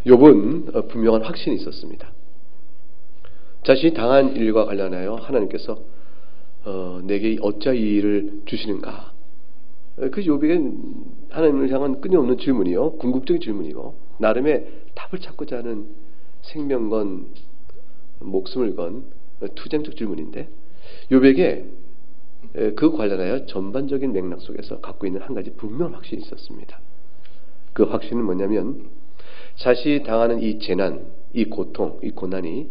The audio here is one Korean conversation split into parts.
욥은 분명한 확신이 있었습니다. 자신이 당한 일과 관련하여 하나님께서 내게 어찌 이 일을 주시는가? 그 욥에게 하나님을 향한 끊임없는 질문이요, 궁극적인 질문이고 나름의 답을 찾고자 하는 생명건 목숨을 건 투쟁적 질문인데, 욥에게 그 관련하여 전반적인 맥락 속에서 갖고 있는 한 가지 분명한 확신이 있었습니다. 그 확신은 뭐냐면 자신이 당하는 이 재난, 이 고통, 이 고난이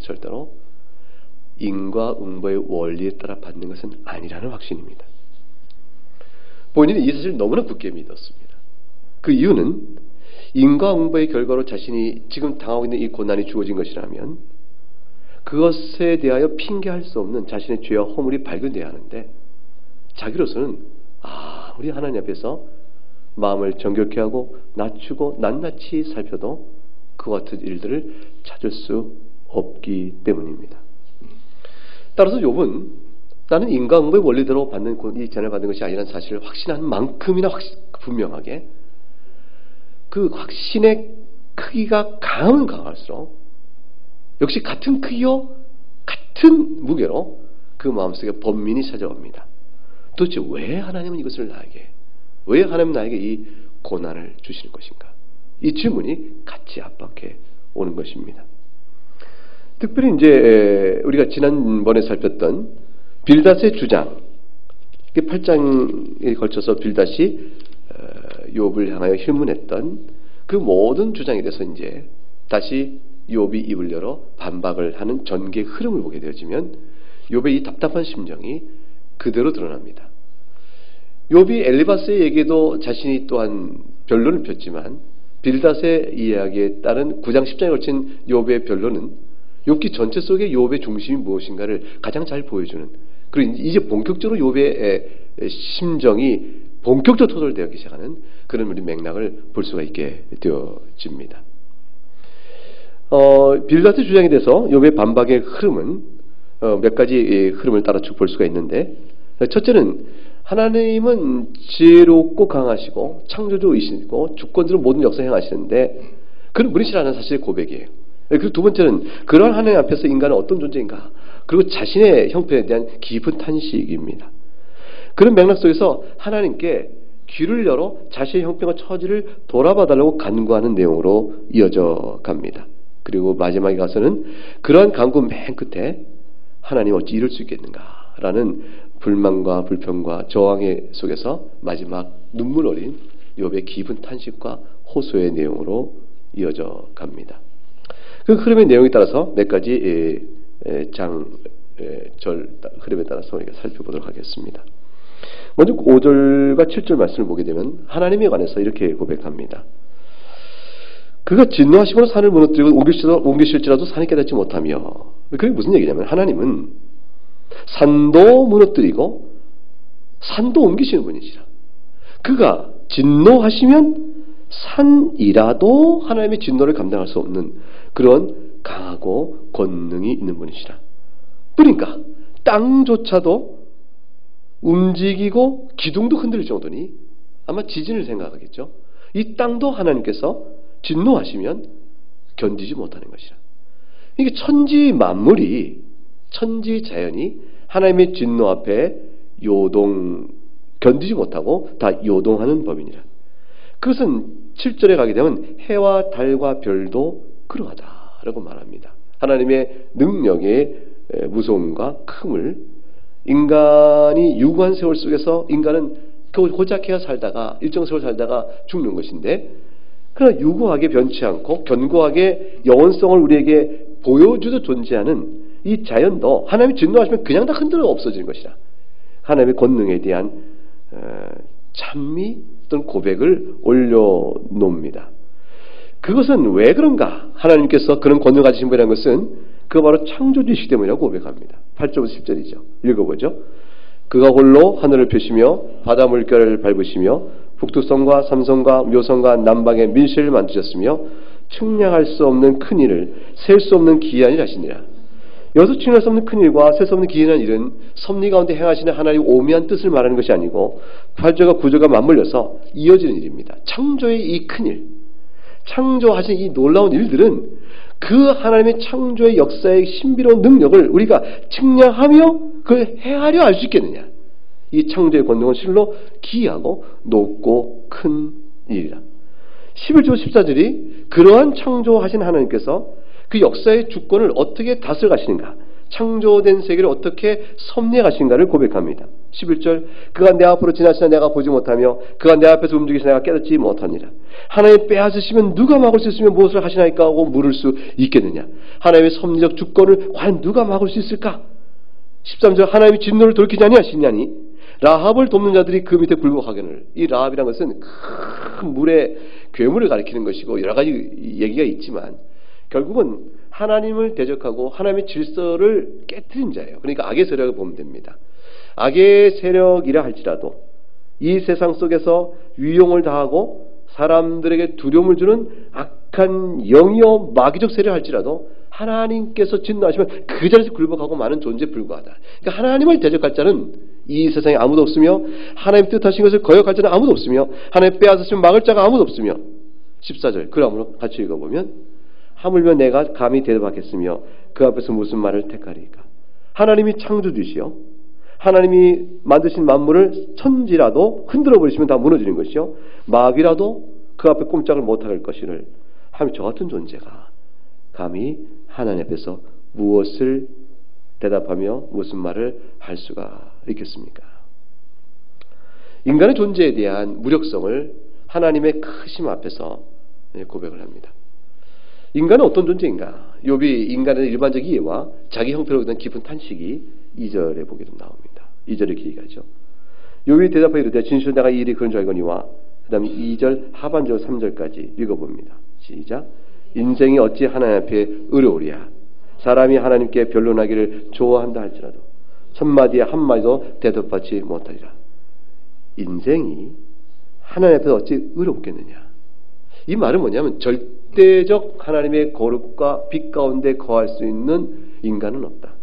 절대로 인과응보의 원리에 따라 받는 것은 아니라는 확신입니다. 본인이 이 사실을 너무나 굳게 믿었습니다. 그 이유는 인과응보의 결과로 자신이 지금 당하고 있는 이 고난이 주어진 것이라면 그것에 대하여 핑계할 수 없는 자신의 죄와 허물이 발견돼야 하는데, 자기로서는 우리 하나님 앞에서 마음을 정결케 하고 낮추고 낱낱이 살펴도 그와 같은 일들을 찾을 수 없기 때문입니다. 따라서 욥은 나는 인과응보의 원리대로 받는 이 재난을 받는 것이 아니라는 사실을 확신한 만큼이나 분명하게 그 확신의 크기가 강하면 강할수록 역시 같은 크기요 같은 무게로 그 마음속에 번민이 찾아옵니다. 도대체 왜 하나님은 이것을 나에게, 왜 하나님은 나에게 이 고난을 주시는 것인가? 이 질문이 같이 압박해 오는 것입니다. 특별히 이제 우리가 지난번에 살폈던 빌닷의 주장, 8장에 걸쳐서 빌닷이 욥을 향하여 hir문했던 그 모든 주장에 대해서 이제 다시 욥이 입을 열어 반박을 하는 전개의 흐름을 보게 되어지면 욥의 이 답답한 심정이 그대로 드러납니다. 욥이 엘리바스의 얘기에도 자신이 또한 변론을 폈지만 빌닷의 이야기에 따른 9장 10장에 걸친 욥의 변론은 욥기 전체 속에 욥의 중심이 무엇인가를 가장 잘 보여주는, 그리고 이제 본격적으로 욥의 심정이 본격적으로 토설되기 시작하는 그런 우리 맥락을 볼 수가 있게 되어집니다. 빌닷의 주장에 대해서 욥의 반박의 흐름은 몇 가지 흐름을 따라 쭉 볼 수가 있는데, 첫째는 하나님은 지혜롭고 강하시고 창조주이시고 주권으로 모든 역사 행하시는데 그런 분이시라는 사실의 고백이에요. 그리고 두 번째는 그러한 하나님 앞에서 인간은 어떤 존재인가, 그리고 자신의 형편에 대한 깊은 탄식입니다. 그런 맥락 속에서 하나님께 귀를 열어 자신의 형편과 처지를 돌아봐달라고 간구하는 내용으로 이어져 갑니다. 그리고 마지막에 가서는 그러한 간구 맨 끝에 하나님 어찌 이럴 수 있겠는가라는 불만과 불평과 저항의 속에서 마지막 눈물 어린 욥의 깊은 탄식과 호소의 내용으로 이어져 갑니다. 그 흐름의 내용에 따라서 몇 가지 절 흐름에 따라서 우리가 살펴보도록 하겠습니다. 먼저 5절과 7절 말씀을 보게 되면 하나님에 관해서 이렇게 고백합니다. 그가 진노하시고 산을 무너뜨리고 옮기실지라도 산이 깨닫지 못하며, 그게 무슨 얘기냐면 하나님은 산도 무너뜨리고 산도 옮기시는 분이시라. 그가 진노하시면 산이라도 하나님의 진노를 감당할 수 없는 그런 강하고 권능이 있는 분이시라. 그러니까 땅조차도 움직이고 기둥도 흔들릴 정도니 아마 지진을 생각하겠죠. 이 땅도 하나님께서 진노하시면 견디지 못하는 것이라. 이게 천지 만물이, 천지 자연이 하나님의 진노 앞에 견디지 못하고 다 요동하는 법이니라. 그것은 7절에 가게 되면 해와 달과 별도 그러하다라고 말합니다. 하나님의 능력의 무서움과 큼을 인간이 유구한 세월 속에서 인간은 고작해야 살다가 일정 세월 살다가 죽는 것인데, 그러나 유구하게 변치 않고 견고하게 영원성을 우리에게 보여주듯 존재하는 이 자연도 하나님이 진노하시면 그냥 다 흔들어 없어지는 것이라. 하나님의 권능에 대한 찬미 또는 고백을 올려놓습니다. 그것은 왜 그런가? 하나님께서 그런 권능을 가지신 분이라는 것은 그거 바로 창조주이시기 때문이라고 고백합니다. 8절부터 10절이죠. 읽어보죠. 그가 홀로 하늘을 펴시며 바다 물결을 밟으시며 북두성과 삼성과 묘성과 남방의 밀실을 만드셨으며 측량할 수 없는 큰 일을 셀 수 없는 기이한 일 하시니라. 여기서 측량할 수 없는 큰 일과 셀 수 없는 기이한 일은 섭리 가운데 행하시는 하나님의 오묘한 뜻을 말하는 것이 아니고 8절과 9절과 맞물려서 이어지는 일입니다. 창조의 이 큰 일, 창조하신 이 놀라운 일들은 그 하나님의 창조의 역사의 신비로운 능력을 우리가 측량하며 그걸 헤아려 알 수 있겠느냐. 이 창조의 권능은 실로 기이하고 높고 큰 일이라. 11절 14절이 그러한 창조하신 하나님께서 그 역사의 주권을 어떻게 다스려 가시는가, 창조된 세계를 어떻게 섭리해 가시는가를 고백합니다. 11절 그가 내 앞으로 지나시나 내가 보지 못하며 그가 내 앞에서 움직이시나 내가 깨닫지 못하니라. 하나님 빼앗으시면 누가 막을 수 있으며 무엇을 하시나이까 하고 물을 수 있겠느냐. 하나님의 섭리적 주권을 과연 누가 막을 수 있을까. 13절 하나님이 진노를 돌이키지 아니하시냐니 라합을 돕는 자들이 그 밑에 굴복하거늘. 이 라합이라는 것은 큰 물의 괴물을 가리키는 것이고 여러 가지 얘기가 있지만 결국은 하나님을 대적하고 하나님의 질서를 깨뜨린 자예요. 그러니까 악의 세력을 보면 됩니다. 악의 세력이라 할지라도 이 세상 속에서 위용을 다하고 사람들에게 두려움을 주는 악한 영이요 마귀적 세력 할지라도 하나님께서 진노하시면 그 자리에서 굴복하고 마는 존재에 불과하다. 그러니까 하나님을 대적할 자는 이 세상에 아무도 없으며 하나님 뜻하신 것을 거역할 자는 아무도 없으며 하나님 빼앗으시면 막을 자가 아무도 없으며 14절 그러므로 같이 읽어보면 하물며 내가 감히 대답하겠으며 그 앞에서 무슨 말을 택하리까. 하나님이 창조주시요 하나님이 만드신 만물을 천지라도 흔들어 버리시면 다 무너지는 것이요 마귀라도 그 앞에 꼼짝을 못할 것이를 하며 저 같은 존재가 감히 하나님 앞에서 무엇을 대답하며 무슨 말을 할 수가 있겠습니까? 인간의 존재에 대한 무력성을 하나님의 크심 앞에서 고백을 합니다. 인간은 어떤 존재인가? 욥이 인간의 일반적 이해와 자기 형편으로 된 깊은 탄식이 2절에 보게 나옵니다. 2절에 기억하죠. 욥이 대답하여 이르되 진실로 내가 이 일이 그런 줄 알거니와 그 다음에 2절 하반절 3절까지 읽어봅니다. 시작. 인생이 어찌 하나님 앞에 의로우랴. 사람이 하나님께 변론하기를 좋아한다 할지라도 첫마디에 한마디도 대답받지 못하리라. 인생이 하나님 앞에서 어찌 의롭겠느냐. 이 말은 뭐냐면 절대적 하나님의 거룩과 빛 가운데 거할 수 있는 인간은 없다.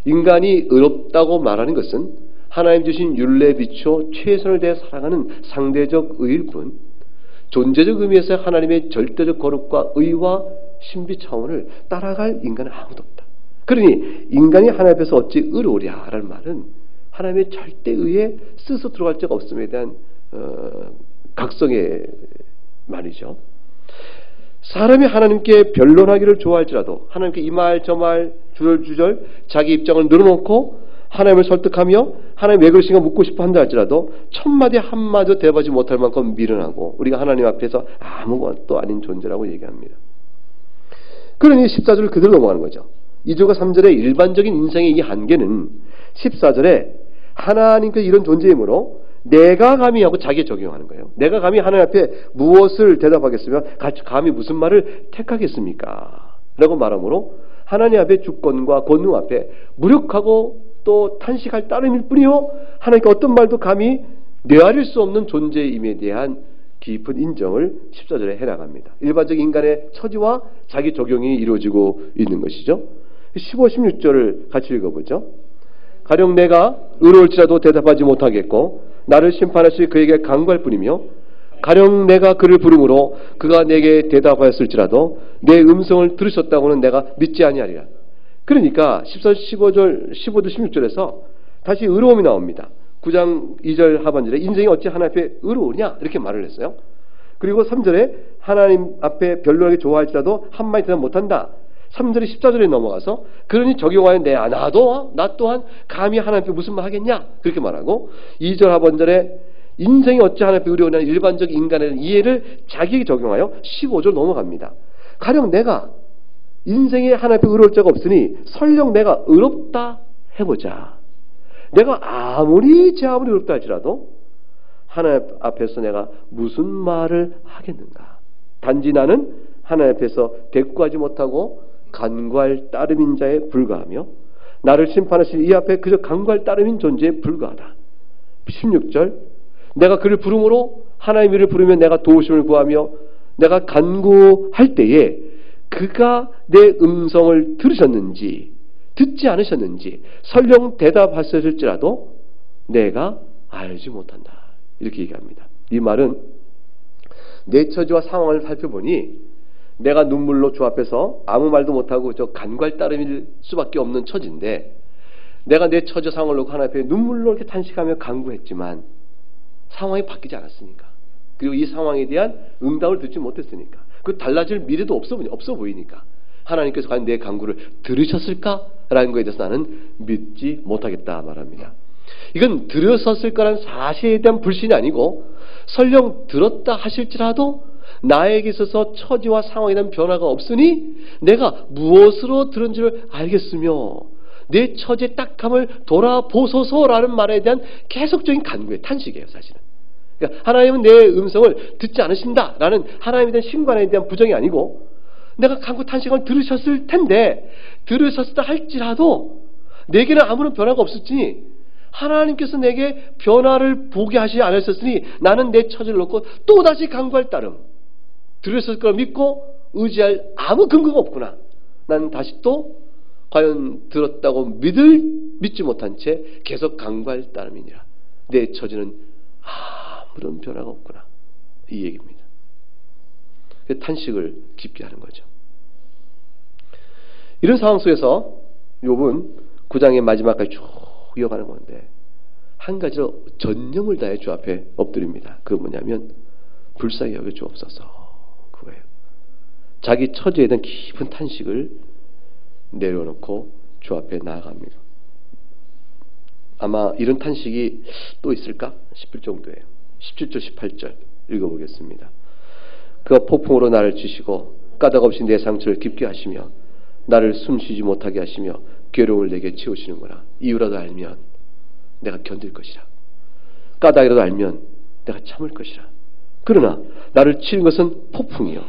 인간이 의롭다고 말하는 것은 하나님 주신 율례에 비추어 최선을 다해 살아가는 상대적 의일 뿐 존재적 의미에서 하나님의 절대적 거룩과 의와 신비 차원을 따라갈 인간은 아무도 없다. 그러니 인간이 하나님 앞에서 어찌 의로우랴 라는 말은 하나님의 절대의에 스스로 들어갈 적 없음에 대한 각성의 말이죠. 사람이 하나님께 변론하기를 좋아할지라도 하나님께 이 말 저 말 주절주절 자기 입장을 늘어놓고 하나님을 설득하며 하나님 왜 그러신가 묻고 싶어 한다 할지라도 첫마디 한마디도 대답하지 못할 만큼 미련하고 우리가 하나님 앞에서 아무것도 아닌 존재라고 얘기합니다. 그러니 14절을 그대로 넘어가는 거죠. 2절과 3절의 일반적인 인생의 이 한계는 14절에 하나님께서 이런 존재이므로 내가 감히 하고 자기에 적용하는 거예요. 내가 감히 하나님 앞에 무엇을 대답하겠으며 감히 무슨 말을 택하겠습니까? 라고 말하므로 하나님 앞에 주권과 권능 앞에 무력하고 또 탄식할 따름일 뿐이요 하나님께 어떤 말도 감히 내아릴 수 없는 존재임에 대한 깊은 인정을 14절에 해나갑니다. 일반적 인간의 처지와 자기 적용이 이루어지고 있는 것이죠. 15, 16절을 같이 읽어보죠. 가령 내가 의로울지라도 대답하지 못하겠고 나를 심판하실 그에게 간구할 뿐이며 가령 내가 그를 부름으로 그가 내게 대답하였을지라도 내 음성을 들으셨다고는 내가 믿지 아니하리라. 그러니까 15절 16절에서 다시 의로움이 나옵니다. 9장 2절 하반절에 인생이 어찌 하나님 앞에 의로우냐 이렇게 말을 했어요. 그리고 3절에 하나님 앞에 변론하기 좋아할지라도 한마디 대답 못한다. 3절에 14절에 넘어가서 그러니 적용하여 나 또한 감히 하나님 앞에 무슨 말 하겠냐 그렇게 말하고 2절 하반절에 인생이 어찌 하나님 앞에 의로우냐는 일반적 인간의 이해를 자기에게 적용하여 15절 넘어갑니다. 가령 내가 인생에 하나님 앞에 의로울 자가 없으니 설령 내가 의롭다 해보자. 내가 아무리 의롭다 할지라도 하나님 앞에서 내가 무슨 말을 하겠는가. 단지 나는 하나님 앞에서 대꾸하지 못하고 간구할 따름인 자에 불과하며 나를 심판하실 이 앞에 그저 간구할 따름인 존재에 불과하다. 16절 내가 그를 부름으로 하나님의 이름을 부르면 내가 도우심을 구하며 내가 간구할 때에 그가 내 음성을 들으셨는지 듣지 않으셨는지 설령 대답하셨을지라도 내가 알지 못한다. 이렇게 얘기합니다. 이 말은 내 처지와 상황을 살펴보니 내가 눈물로 주 앞에서 아무 말도 못하고 저 간구할 따름일 수밖에 없는 처지인데, 내가 내 처지 상황을 놓고 하나님 앞에 눈물로 이렇게 탄식하며 간구했지만 상황이 바뀌지 않았으니까, 그리고 이 상황에 대한 응답을 듣지 못했으니까, 그 달라질 미래도 없어 보이니까 하나님께서 과연 내 간구를 들으셨을까라는 것에 대해서 나는 믿지 못하겠다 말합니다. 이건 들으셨을 거라는 사실에 대한 불신이 아니고, 설령 들었다 하실지라도 나에게 있어서 처지와 상황에 대한 변화가 없으니 내가 무엇으로 들은 줄 알겠으며 내 처지의 딱함을 돌아보소서라는 말에 대한 계속적인 간구의 탄식이에요, 사실은. 그러니까 하나님은 내 음성을 듣지 않으신다라는 하나님에 대한 신관에 대한 부정이 아니고, 내가 간구 탄식을 들으셨을 텐데, 들으셨다 할지라도 내게는 아무런 변화가 없었지, 하나님께서 내게 변화를 보게 하시지 않으셨으니 나는 내 처지를 놓고 또다시 간구할 따름, 들으셨을 걸 믿고 의지할 아무 근거가 없구나, 나는 다시 또 과연 들었다고 믿지 못한 채 계속 간구할 따름이니라. 내 처지는 아무런 변화가 없구나, 이 얘기입니다. 탄식을 깊게 하는 거죠. 이런 상황 속에서 욥은 9장의 마지막까지 쭉 이어가는 건데, 한 가지로 전념을 다해 주 앞에 엎드립니다. 그게 뭐냐면 불쌍히 여겨 주옵소서, 그거예요. 자기 처지에 대한 깊은 탄식을 내려놓고 주 앞에 나아갑니다. 아마 이런 탄식이 또 있을까 싶을 정도예요. 17절 18절 읽어보겠습니다. 그가 폭풍으로 나를 치시고 까닭없이 내 상처를 깊게 하시며 나를 숨쉬지 못하게 하시며 괴로움을 내게 채우시는구나. 이유라도 알면 내가 견딜 것이라. 까닭이라도 알면 내가 참을 것이라. 그러나 나를 치는 것은 폭풍이요,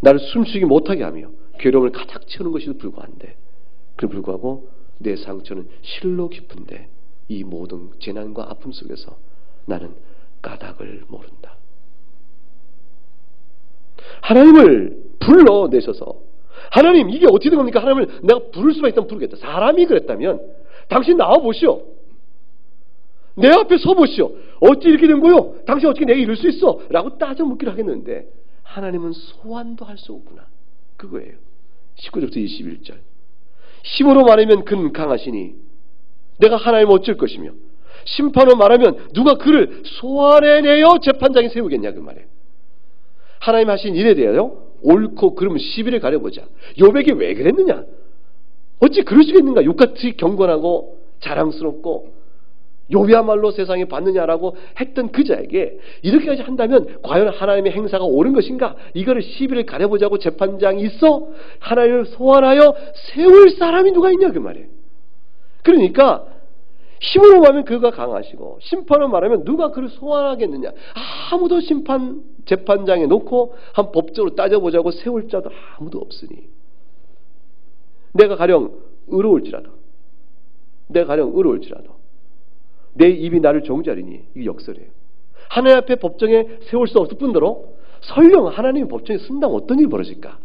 나를 숨쉬지 못하게 하며 괴로움을 가득 채우는 것에도 불구한데, 그에 불구하고 내 상처는 실로 깊은데 이 모든 재난과 아픔 속에서 나는 까닭을 모른다. 하나님을 불러내셔서, 하나님 이게 어떻게 된 겁니까? 하나님을 내가 부를 수만 있다면 부르겠다. 사람이 그랬다면 당신 나와보시오, 내 앞에 서보시오, 어찌 이렇게 된 거요? 당신 어떻게 내게 이럴 수 있어? 라고 따져 묻기를 하겠는데, 하나님은 소환도 할 수 없구나, 그거예요. 19절부터 21절. 힘으로 말하면 그는 강하시니 내가 하나님을 어쩔 것이며, 심판으로 말하면 누가 그를 소환해내어 재판장에 세우겠냐, 그 말이에요. 하나님 하신 일에 대하여 옳고 그름은 시비를 가려보자. 욥에게 왜 그랬느냐? 어찌 그럴 수가 있는가? 욥같이 경건하고 자랑스럽고 욥이야말로 세상에 받느냐라고 했던 그 자에게 이렇게까지 한다면 과연 하나님의 행사가 옳은 것인가? 이거를 시비를 가려보자고 재판장이 있어 하나님을 소환하여 세울 사람이 누가 있냐, 그 말이에요. 그러니까 힘으로 말하면 그가 강하시고, 심판으로 말하면 누가 그를 소환하겠느냐? 아무도 재판장에 놓고 한 법적으로 따져보자고 세울 자도 아무도 없으니, 내가 가령 의로울지라도 내 입이 나를 정죄하리니, 이게 역설이에요. 하나님 앞에 법정에 세울 수 없을 뿐더러 설령 하나님이 법정에 쓴다면 어떤 일이 벌어질까?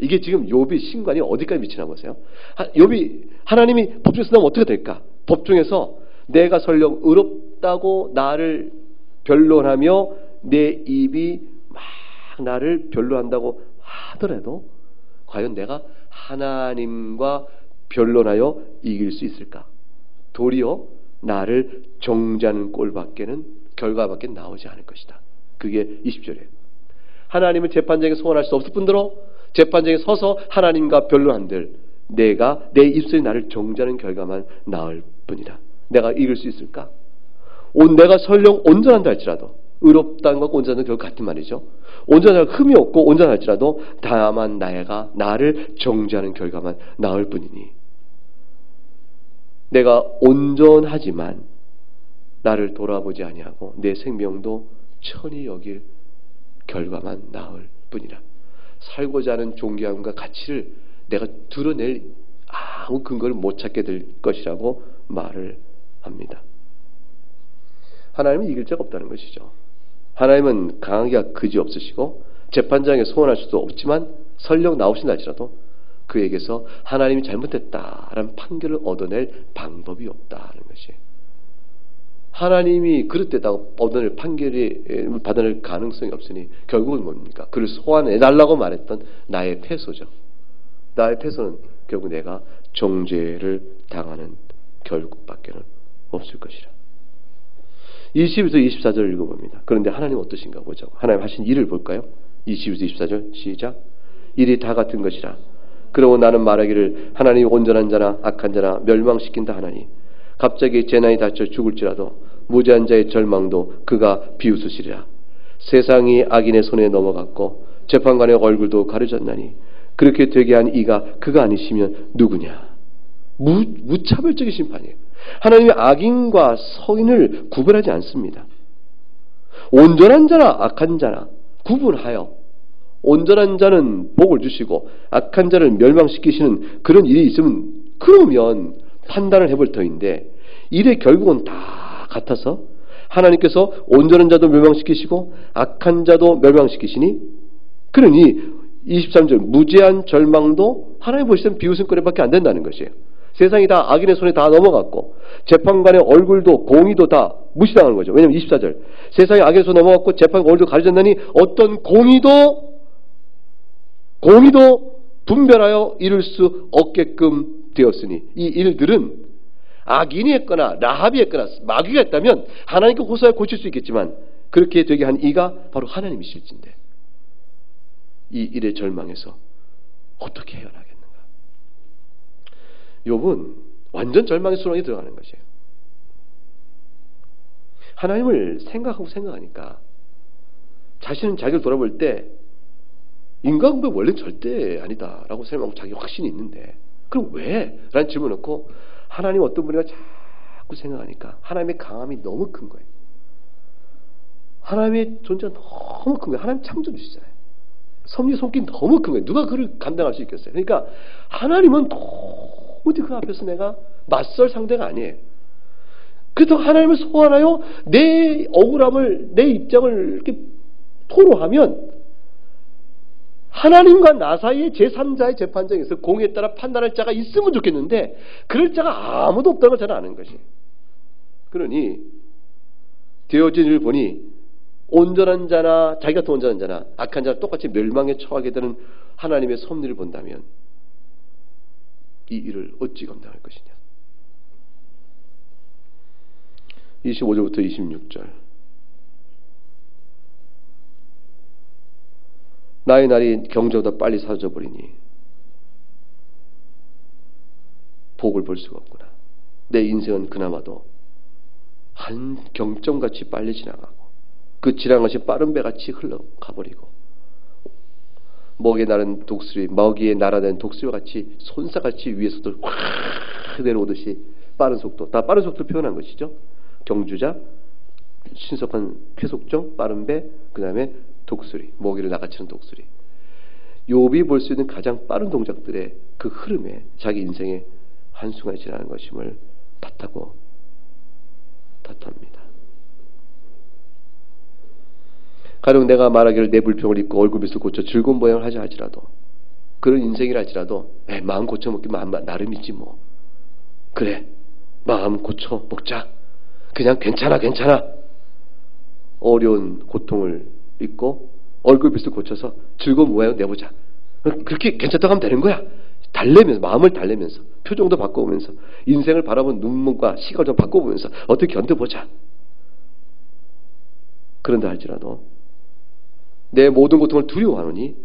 이게 지금 욥의 신관이 어디까지 미치나 보세요. 욥이 하나님이 법정에 쓴다면 어떻게 될까? 법정에서 내가 설령 의롭다고 나를 변론하며 내 입이 막 나를 변론한다고 하더라도 과연 내가 하나님과 변론하여 이길 수 있을까? 도리어 나를 정죄하는 결과밖에 나오지 않을 것이다. 그게 20절이에요. 하나님을 재판장에 소환할 수 없을 뿐더러 재판장에 서서 하나님과 변론한들 내가 내 입술이 나를 정죄하는 결과만 나올 뿐이다. 내가 이길 수 있을까? 내가 설령 온전한다 할지라도, 의롭다는 것과 온전한 결과 같은 말이죠. 온전한 흠이 없고 온전할지라도 다만 나를 정죄하는 결과만 나올 뿐이니, 내가 온전하지만 나를 돌아보지 아니하고 내 생명도 천히 여길 결과만 나올 뿐이라. 살고자 하는 존귀함과 가치를 내가 드러낼 아무 근거를 못 찾게 될 것이라고 말을 합니다. 하나님은 이길 자가 없다는 것이죠. 하나님은 강하게 그지없으시고 재판장에 소환할 수도 없지만 설령 나오신다 할지라도 그에게서 하나님이 잘못했다라는 판결을 얻어낼 방법이 없다는 것이에요. 하나님이 그릇되다고 받아낼 가능성이 없으니 결국은 뭡니까? 그를 소환해달라고 말했던 나의 패소죠. 나의 패소는 결국 내가 정죄를 당하는 결국밖에는 없을 것이라. 20에서 24절을 읽어봅니다. 그런데 하나님 어떠신가 보자고. 하나님 하신 일을 볼까요? 20에서 24절 시작. 일이 다 같은 것이라. 그러고 나는 말하기를 하나님이 온전한 자나 악한 자나 멸망시킨다 하나니 갑자기 재난이 닥쳐 죽을지라도 무죄한 자의 절망도 그가 비웃으시리라. 세상이 악인의 손에 넘어갔고 재판관의 얼굴도 가려졌나니 그렇게 되게 한 이가 그가 아니시면 누구냐. 무차별적인 심판이에요. 하나님이 악인과 서인을 구분하지 않습니다. 온전한 자나 악한 자나 구분하여 온전한 자는 복을 주시고 악한 자를 멸망시키시는 그런 일이 있으면 그러면 판단을 해볼 터인데 일의 결국은 다 같아서 하나님께서 온전한 자도 멸망시키시고 악한 자도 멸망시키시니 그러니 23절 무죄한 절망도 하나님 보시면 비웃음거리밖에 안 된다는 것이에요. 세상이 다 악인의 손에 다 넘어갔고 재판관의 얼굴도 공의도 다 무시당하는 거죠. 왜냐하면 24절 세상이 악인의 손에 넘어갔고 재판관의 얼굴도 가려졌나니 어떤 공의도 분별하여 이룰 수 없게끔 되었으니 이 일들은 악인이 했거나 라합이 했거나 마귀가 했다면 하나님께 호소하여 고칠 수 있겠지만 그렇게 되게 한 이가 바로 하나님이실진데 이 일의 절망에서 어떻게 헤어나겠는가. 욥은 완전 절망의 수렁에 들어가는 것이에요. 하나님을 생각하니까 자신은 자기를 돌아볼 때 인간공부 원래 절대 아니다라고 생각하고 자기 확신이 있는데 그럼 왜? 라는 질문을 넣고 하나님 어떤 분인가 자꾸 생각하니까 하나님의 강함이 너무 큰 거예요. 하나님의 존재가 너무 큰 거예요. 하나님 창조주시잖아요. 섭리 손길이 너무 큰 거예요. 누가 그를 감당할 수 있겠어요? 그러니까 하나님은 도무지 그 앞에서 내가 맞설 상대가 아니에요. 그래서 하나님을 소환하여 내 억울함을 내 입장을 이렇게 토로하면 하나님과 나 사이에 제3자의 재판정에서 공의에 따라 판단할 자가 있으면 좋겠는데 그럴 자가 아무도 없다는 걸 잘 아는 것이에요. 그러니 되어진 일을 보니 온전한 자나 자기 같은 온전한 자나 악한 자나 똑같이 멸망에 처하게 되는 하나님의 섭리를 본다면 이 일을 어찌 감당할 것이냐. 25절부터 26절 나의 날이 경주보다 빨리 사라져버리니 복을 볼 수가 없구나. 내 인생은 그나마도 한 경점같이 빨리 지나가고 그 지나간 것이 빠른 배같이 흘러가버리고 먹이에 날아다니는 독수리와 같이 손사같이 위에서도 확 내려오듯이 빠른 속도, 다 빠른 속도를 표현한 것이죠. 경주자, 신속한 쾌속정, 빠른 배, 그 다음에 독수리, 먹이를 낚아채는 독수리. 욥이 볼 수 있는 가장 빠른 동작들의 그 흐름에 자기 인생의 한순간에 지나는 것임을 탓합니다. 가령 내가 말하기를 내 불평을 잊고 얼굴빛을 고쳐 즐거운 모양을 하자 할지라도 그런 인생이라 할지라도 마음 고쳐먹기 나름이지 뭐. 그래 마음 고쳐먹자. 그냥 괜찮아. 어려운 고통을 잊고 얼굴빛을 고쳐서 즐거운 모양을 내보자. 그렇게 괜찮다고 하면 되는 거야. 달래면서 마음을 달래면서 표정도 바꿔보면서 인생을 바라본 눈물과 시각을 좀 바꿔보면서 어떻게 견뎌보자. 그런다 할지라도 내 모든 고통을 두려워하노니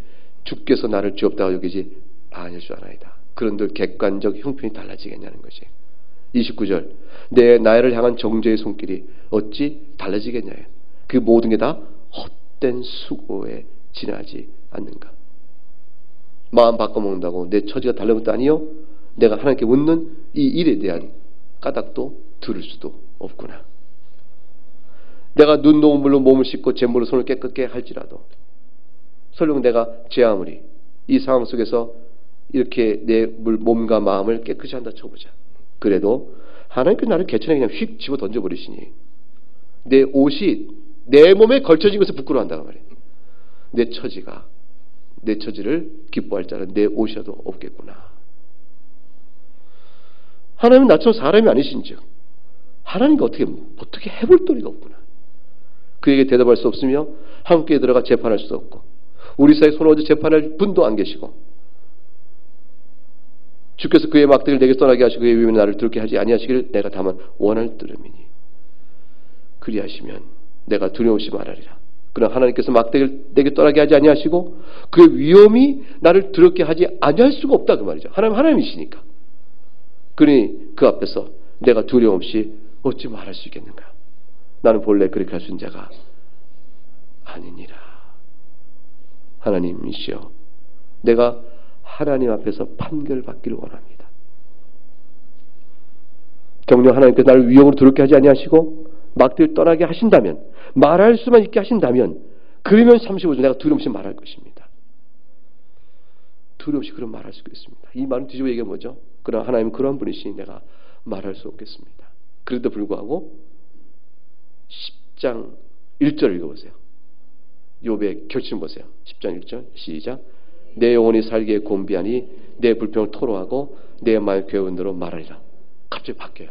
주께서 나를 죄없다고 여기지 아니할 줄 아나이다. 그런들 객관적 형편이 달라지겠냐는 것이 29절 내 나를 향한 정죄의 손길이 어찌 달라지겠냐. 그 모든 게 다 헛된 수고에 지나지 않는가. 마음 바꿔먹는다고 내 처지가 달라진 것도 아니요 내가 하나님께 묻는 이 일에 대한 까닭도 들을 수도 없구나. 내가 눈 녹은 물로 몸을 씻고 잿물로 손을 깨끗게 할지라도 설령 내가 죄아무리 이 상황 속에서 이렇게 내 몸과 마음을 깨끗이 한다 쳐보자. 그래도 하나님께서 나를 개천에 그냥 휙 집어 던져버리시니 내 옷이 내 몸에 걸쳐진 것을 부끄러워한다고 말이에요. 내 처지를 기뻐할 자는 내 옷이라도 없겠구나. 하나님은 나처럼 사람이 아니신즉 하나님과 어떻게 해볼 도리가 없구나. 그에게 대답할 수 없으며 함께 들어가 재판할 수도 없고 우리 사이에 손을 얹어 재판할 분도 안 계시고 주께서 그의 막대기를 내게 떠나게 하시고 그의 위험에 나를 들게 하지 아니하시기를 내가 다만 원할 들음이니 그리하시면 내가 두려움 없이 말하리라. 그러나 하나님께서 막대기를 내게 떠나게 하지 아니하시고 그의 위험이 나를 들게 하지 아니할 수가 없다 그 말이죠. 하나님이시니까. 그러니 그 앞에서 내가 두려움 없이 어찌 말할 수 있겠는가. 나는 본래 그렇게 할 수 있는 자가 아니니라. 하나님이시여, 내가 하나님 앞에서 판결받기를 원합니다. 정녕 하나님께서 나를 위험으로 두렵게 하지 아니하시고 막대를 떠나게 하신다면, 말할 수만 있게 하신다면, 그러면 35절 내가 두려움 없이 말할 것입니다. 두려움 없이 그런 말할 수 있겠습니다. 이 말은 뒤집어 얘기가 뭐죠? 그러나 하나님은 그러한 분이시니 내가 말할 수 없겠습니다. 그래도 불구하고 10장 1절 읽어보세요. 욥의 결심 보세요. 10장 1절 시작. 내 영혼이 살기에 곤비하니 내 불평을 토로하고 내 마음의 괴로운 대로 말하리라. 갑자기 바뀌어요.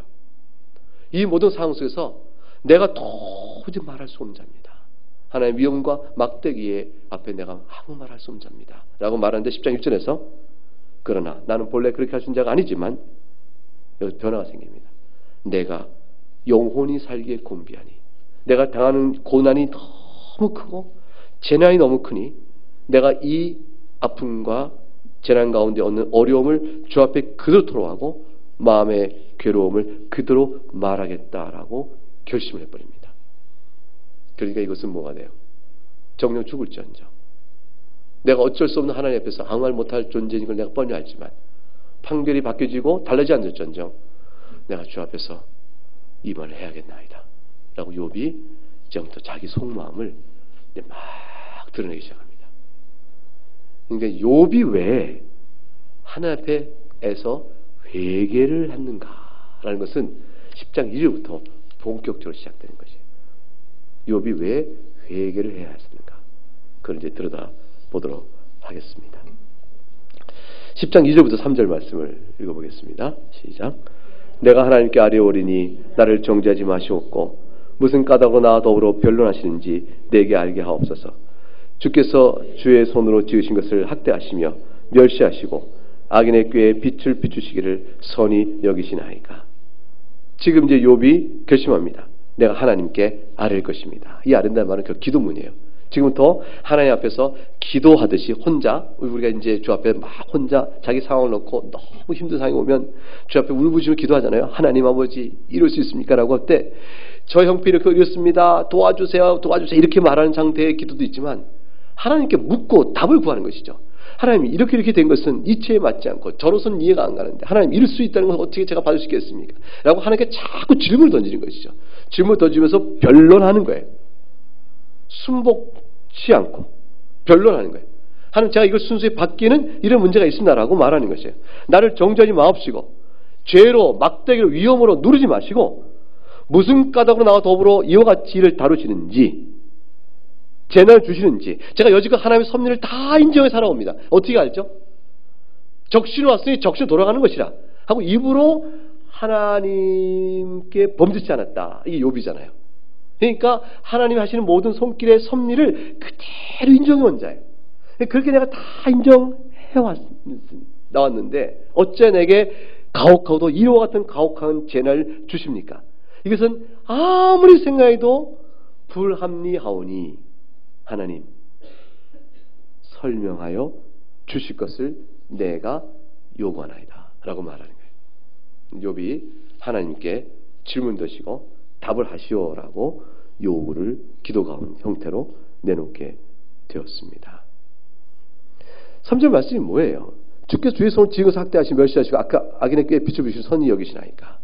이 모든 상황 속에서 내가 도저히 말할 수 없는 자입니다. 하나님의 위험과 막대기에 앞에 내가 아무 말할 수 없는 자입니다. 라고 말하는데 10장 1절에서 그러나 나는 본래 그렇게 할 수 있는 자가 아니지만 여기 변화가 생깁니다. 내가 영혼이 살기에 곤비하니 내가 당하는 고난이 너무 크고 재난이 너무 크니 내가 이 아픔과 재난 가운데 얻는 어려움을 주 앞에 그대로 토로하고 마음의 괴로움을 그대로 말하겠다라고 결심을 해버립니다. 그러니까 이것은 뭐가 돼요? 정녕 죽을지언정 내가 어쩔 수 없는 하나님 앞에서 아무 말 못할 존재인 걸 내가 뻔히 알지만 판결이 바뀌어지고 달라지지 않을지언정 내가 주 앞에서 이 말을 해야겠나이다 라고 욥이 이제부터 자기 속마음을 막 드러내기 시작합니다. 그러니까 욥이 왜 하나님 앞에서 회개를 하는가라는 것은 10장 1절부터 본격적으로 시작되는 것이에요. 욥이 왜 회개를 해야 했는가? 그걸 이제 들여다보도록 하겠습니다. 10장 2절부터 3절 말씀을 읽어보겠습니다. 시작. 내가 하나님께 아뢰오리니 나를 정죄하지 마시옵고 무슨 까닭으로 나와 더불어 변론하시는지 내게 알게 하옵소서. 주께서 주의 손으로 지으신 것을 학대하시며 멸시하시고 악인의 꾀에 빛을 비추시기를 선히 여기시나이까. 지금 이제 욥이 결심합니다. 내가 하나님께 아뢰일 것입니다. 이 아뢰는다는 말은 그 기도문이에요. 지금부터 하나님 앞에서 기도하듯이 혼자, 우리가 이제 주 앞에 막 혼자 자기 상황을 놓고 너무 힘든 상황이 오면 주 앞에 울부짖으며 기도하잖아요. 하나님 아버지 이럴 수 있습니까? 라고 할 때 저 형편이 이렇게 어렵습니다. 도와주세요. 도와주세요. 이렇게 말하는 상태의 기도도 있지만 하나님께 묻고 답을 구하는 것이죠. 하나님 이렇게 된 것은 이치에 맞지 않고 저로서는 이해가 안 가는데 하나님 이럴 수 있다는 것을 어떻게 제가 받을 수 있겠습니까? 라고 하나님께 자꾸 질문을 던지는 것이죠. 질문을 던지면서 변론하는 거예요. 순복치 않고 변론하는 거예요. 하나님 제가 이걸 순수히 받기에는 이런 문제가 있습니다라고 말하는 것이에요. 나를 정죄하지 마옵시고 죄로 막대기로 위험으로 누르지 마시고 무슨 까닭으로 나와 더불어 이와 같이 일을 다루시는지 재난을 주시는지 제가 여지껏 하나님의 섭리를 다 인정해 살아옵니다. 어떻게 알죠? 적신이 왔으니 적신 돌아가는 것이라 하고 입으로 하나님께 범죄치 않았다. 이게 욥이잖아요. 그러니까 하나님이 하시는 모든 손길의 섭리를 그대로 인정해 온 자예요. 그렇게 내가 다 인정해 나왔는데 어째 내게 가혹하고도 이와 같은 가혹한 재난을 주십니까? 이것은 아무리 생각해도 불합리하오니 하나님 설명하여 주실 것을 내가 요구하나이다 라고 말하는 거예요. 욥이 하나님께 질문 드시고 답을 하시오라고 요구를 기도 가운 형태로 내놓게 되었습니다. 3절 말씀이 뭐예요? 주께서 주의 손을 지은 것을 학대하시고 멸시하시고 악인의 꾀에 빛을 비추시고 선히 여기시나이까.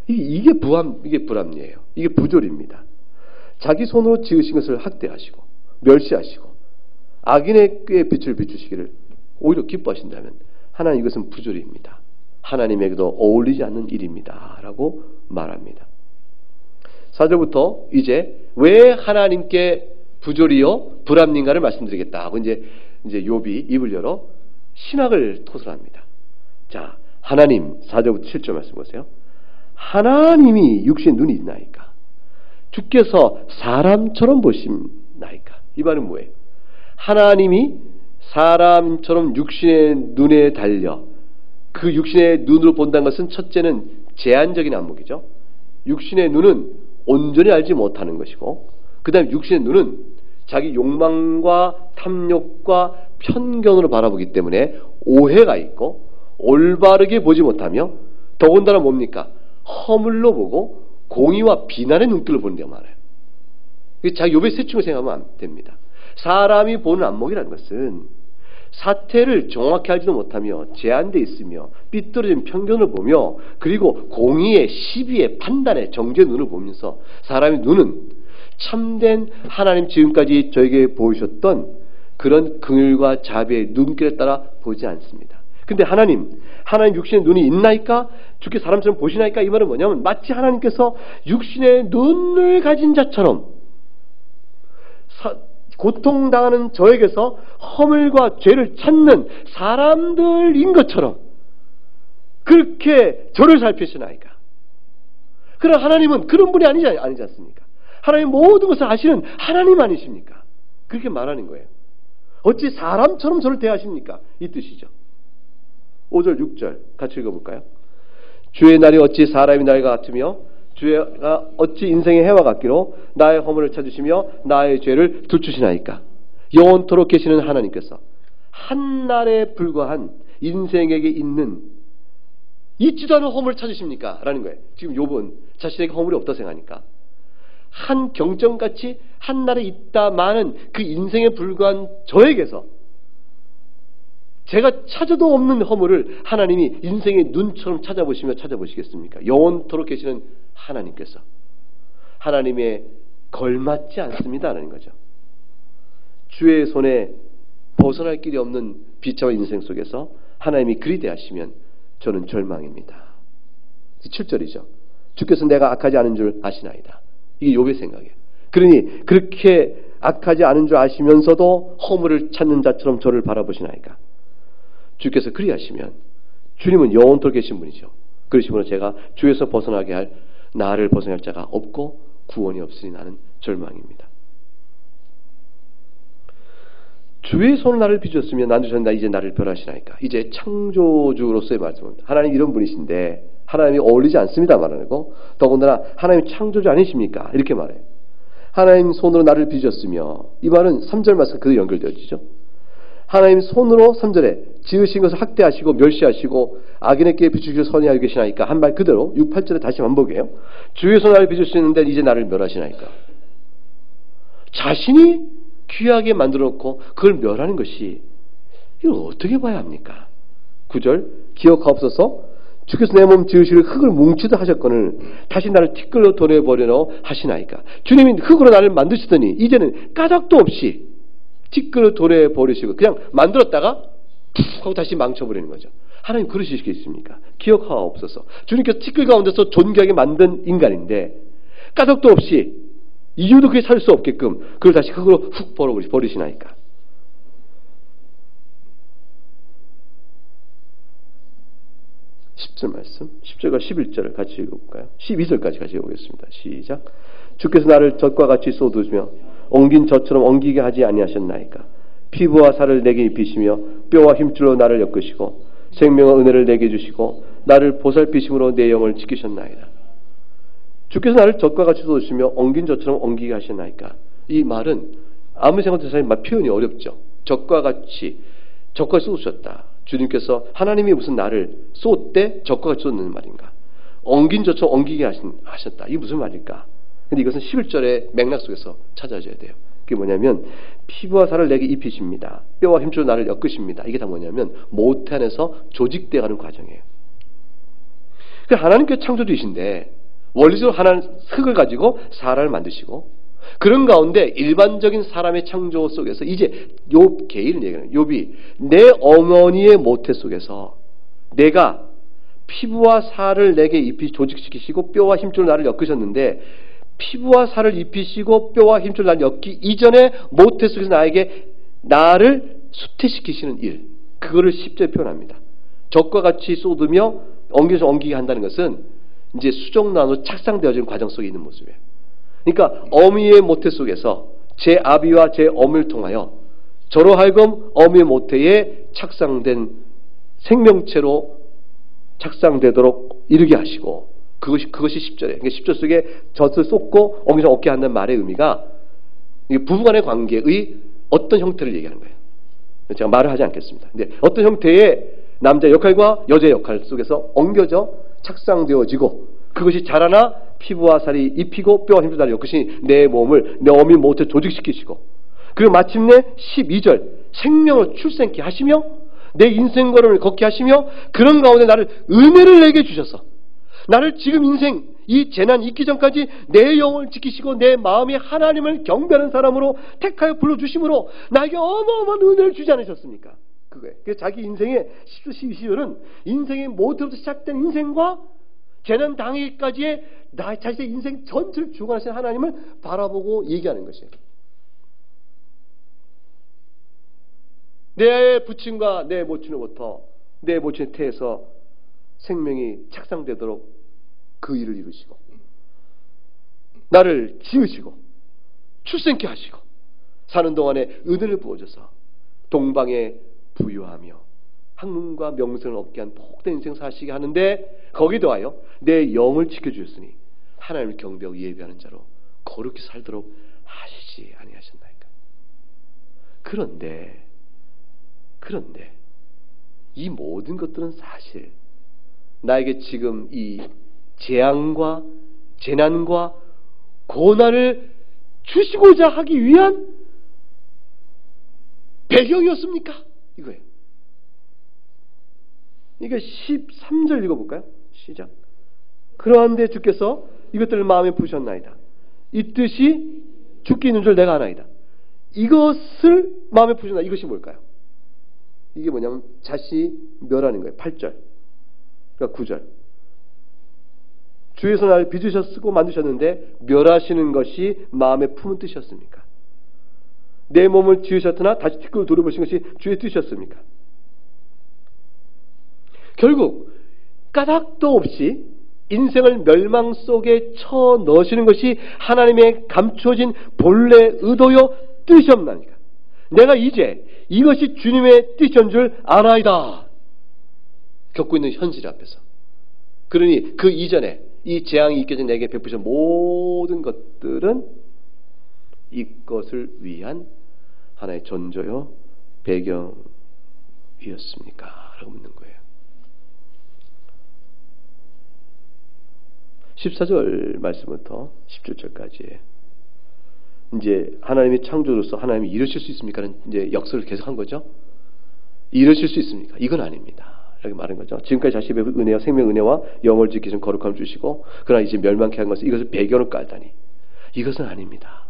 이게 불합리예요. 이게 부조리입니다. 자기 손으로 지으신 것을 학대하시고 멸시하시고 악인의 꾀에 빛을 비추시기를 오히려 기뻐하신다면 하나님 이것은 부조리입니다. 하나님에게도 어울리지 않는 일입니다. 라고 말합니다. 4절부터 이제 왜 하나님께 부조리요 불합리인가를 말씀드리겠다 하고 이제 욥이 입을 열어 신학을 토설합니다. 자, 하나님 4절부터 7절 말씀 보세요. 하나님이 육신의 눈이 있나이까? 주께서 사람처럼 보시나이까? 이 말은 뭐예요? 하나님이 사람처럼 육신의 눈에 달려 그 육신의 눈으로 본다는 것은 첫째는 제한적인 안목이죠. 육신의 눈은 온전히 알지 못하는 것이고, 그 다음에 육신의 눈은 자기 욕망과 탐욕과 편견으로 바라보기 때문에 오해가 있고 올바르게 보지 못하며, 더군다나 뭡니까? 허물로 보고 공의와 비난의 눈길로 보는데 말해요. 자기 욥의 세 충을 생각하면 안 됩니다. 사람이 보는 안목이라는 것은 사태를 정확히 알지도 못하며 제한되어 있으며 삐뚤어진 편견을 보며, 그리고 공의의 시비의 판단의 정죄의 눈을 보면서 사람의 눈은 참된 하나님 지금까지 저에게 보이셨던 그런 긍휼과 자비의 눈길에 따라 보지 않습니다. 근데 하나님 육신의 눈이 있나이까? 주께 사람처럼 보시나이까? 이 말은 뭐냐면 마치 하나님께서 육신의 눈을 가진 자처럼 고통당하는 저에게서 허물과 죄를 찾는 사람들인 것처럼 그렇게 저를 살피시나이까? 그러나 하나님은 그런 분이 아니지 않습니까? 하나님 모든 것을 아시는 하나님 아니십니까? 그렇게 말하는 거예요. 어찌 사람처럼 저를 대하십니까? 이 뜻이죠. 5절 6절 같이 읽어볼까요? 주의 날이 어찌 사람의 날과 같으며 주가 어찌 인생의 해와 같기로 나의 허물을 찾으시며 나의 죄를 들추시나이까? 영원토록 계시는 하나님께서 한날에 불과한 인생에게 있는 있지도 않은 허물을 찾으십니까? 라는 거예요. 지금 욥은 자신에게 허물이 없다 생각하니까 한 경점같이 한날에 있다마는 그 인생에 불과한 저에게서 제가 찾아도 없는 허물을 하나님이 인생의 눈처럼 찾아보시겠습니까? 영원토록 계시는 하나님께서 하나님의 걸맞지 않습니다라는 거죠. 주의 손에 벗어날 길이 없는 비참한 인생 속에서 하나님이 그리 대하시면 저는 절망입니다. 7절이죠. 주께서 내가 악하지 않은 줄 아시나이다. 이게 욥의 생각이에요. 그러니 그렇게 악하지 않은 줄 아시면서도 허물을 찾는 자처럼 저를 바라보시나이까? 주께서 그리하시면 주님은 영원토록 계신 분이죠. 그러시므로 제가 주에서 벗어나게 할 나를 벗어날 자가 없고 구원이 없으니 나는 절망입니다. 주의 손으로 나를 빚었으면 나 이제 나를 멸하시나이까? 이제 창조주로서의 말씀은 하나님 이런 분이신데 하나님이 어울리지 않습니다 말하고, 더군다나 하나님 창조주 아니십니까? 이렇게 말해요. 하나님 손으로 나를 빚었으며, 이 말은 3절 말씀 그대로 연결되어지죠. 하나님 손으로 3절에 지으신 것을 학대하시고 멸시하시고 악인에게 비추시고 선히 알고 계시나이까? 한 말 그대로 6, 8절에 다시 반복해요. 주의 손으로 나를 빚으시는데 이제 나를 멸하시나이까? 자신이 귀하게 만들어 놓고 그걸 멸하는 것이, 이걸 어떻게 봐야 합니까? 9절 기억하옵소서. 주께서 내 몸 지으시고 흙을 뭉치듯 하셨거늘 다시 나를 티끌로 도내버리려 하시나이까? 주님이 흙으로 나를 만드시더니 이제는 까닭도 없이 티끌로 도내버리시고 그냥 만들었다가 푹 하고 다시 망쳐버리는 거죠. 하나님 그러시겠습니까? 기억하옵소서. 주님께서 티끌 가운데서 존귀하게 만든 인간인데 까닭도 없이 이유도 그게 살 수 없게끔 그걸 다시 흙으로 훅 버리시나이까? 10절 말씀, 10절과 11절을 같이 읽어볼까요? 12절까지 같이 읽어보겠습니다. 시작. 주께서 나를 젖과 같이 쏟으시며 엉긴 젖처럼 엉기게 하지 아니하셨나이까? 피부와 살을 내게 입히시며 뼈와 힘줄로 나를 엮으시고 생명과 은혜를 내게 주시고 나를 보살피심으로 내 영을 지키셨나이다. 주께서 나를 젖과 같이 쏟으시며 엉긴 젖처럼 엉기게 하셨나이까? 이 말은 아무리 생각해도 사실 표현이 어렵죠. 젖과 같이 쏟으셨다. 주님께서 하나님이 무슨 나를 쏟되 젖과 같이 쏟는 말인가? 엉긴 젖처럼 엉기게 하셨다. 이게 무슨 말일까? 근데 이것은 11절의 맥락 속에서 찾아져야 돼요. 그게 뭐냐면 피부와 살을 내게 입히십니다. 뼈와 힘줄로 나를 엮으십니다. 이게 다 뭐냐면 모태 안에서 조직되어가는 과정이에요. 하나님께서 창조주이신데 원리적으로 하나는 흙을 가지고 사람을 만드시고, 그런 가운데 일반적인 사람의 창조 속에서 이제 욥 개인을 얘기하는 욥이 내 어머니의 모태 속에서 내가 피부와 살을 내게 조직시키시고 뼈와 힘줄로 나를 엮으셨는데, 피부와 살을 입히시고 뼈와 힘줄로 나를 엮기 이전에 모태 속에서 나를 수태시키시는 일, 그거를 10절에 표현합니다. 적과 같이 쏟으며 엉기게 한다는 것은 이제 수정란으로 착상되어진 과정 속에 있는 모습이에요. 그러니까 어미의 모태 속에서 제 아비와 제 어미를 통하여 저로 하여금 어미의 모태에 착상된 생명체로 착상되도록 이르게 하시고, 그것이 10절이에요. 그러니까 10절 속에 젖을 쏟고 엉기장 얻게 한다는 말의 의미가 부부간의 관계의 어떤 형태를 얘기하는 거예요. 제가 말을 하지 않겠습니다. 근데 어떤 형태의 남자 역할과 여자 역할 속에서 엉겨져 착상되어지고, 그것이 자라나 피부와 살이 입히고 뼈와 힘을 달려 그것이 내 몸을 내 어미 모태 조직시키시고, 그리고 마침내 12절 생명을 출생케 하시며 내 인생 걸음을 걷게 하시며, 그런 가운데 나를 은혜를 내게 주셔서 나를 지금 인생 이 재난 있기 전까지 내 영혼을 지키시고 내 마음이 하나님을 경배하는 사람으로 택하여 불러주심으로 나에게 어마어마한 은혜를 주지 않으셨습니까? 그거예요. 그래서 자기 인생의 10절 12절은 인생의 모태부터 시작된 인생과 재난 당하기까지의 나 자신의 인생 전체를 주관하신 하나님을 바라보고 얘기하는 것이에요. 내 부친과 내 모친으로부터 내 모친의 태에서 생명이 착상되도록 그 일을 이루시고, 나를 지으시고 출생케 하시고 사는 동안에 은혜를 부어줘서 동방에 부유하며 학문과 명성을 얻게 한 복된 인생 사시게 하는데, 거기에 더하여 내 영을 지켜주셨으니 하나님을 경배하고 예배하는 자로 거룩히 살도록 하시지 아니하셨나이까. 그런데 이 모든 것들은 사실 나에게 지금 이 재앙과 재난과 고난을 주시고자 하기 위한 배경이었습니까? 이거예요. 이거 13절 읽어볼까요? 시작. 그러한데 주께서 이것들을 마음에 부으셨나이다. 이 뜻이 죽기 있는 줄 내가 아나이다. 이것을 마음에 부으셨나이다. 이것이 뭘까요? 이게 뭐냐면 자신이 멸하는 거예요. 8절. 그러니까 9절. 주께서 나를 빚으셨고 만드셨는데 멸하시는 것이 마음에 품은 뜻이었습니까? 내 몸을 지으셨으나 다시 뒷골을 돌아보신 것이 주의 뜻이었습니까? 결국 까닭도 없이 인생을 멸망 속에 쳐 넣으시는 것이 하나님의 감추어진 본래 의도요 뜻이옵나니까. 내가 이제 이것이 주님의 뜻인 줄 아나이다. 겪고 있는 현실 앞에서. 그러니 그 이전에 이 재앙이 있기 전에 내게 베푸신 모든 것들은 이것을 위한 하나의 전조요 배경이었습니까? 라고 묻는 거예요. 14절 말씀부터 17절까지 이제 하나님의 창조로서 하나님이 이러실 수 있습니까는 이제 역설을 계속한 거죠. 이러실 수 있습니까? 이건 아닙니다. 이렇게 말한 거죠. 지금까지 자신의 은혜와 생명 은혜와 영을 지키신 거룩함을 주시고, 그러나 이제 멸망케 한 것은 이것을 배경을 깔다니 이것은 아닙니다.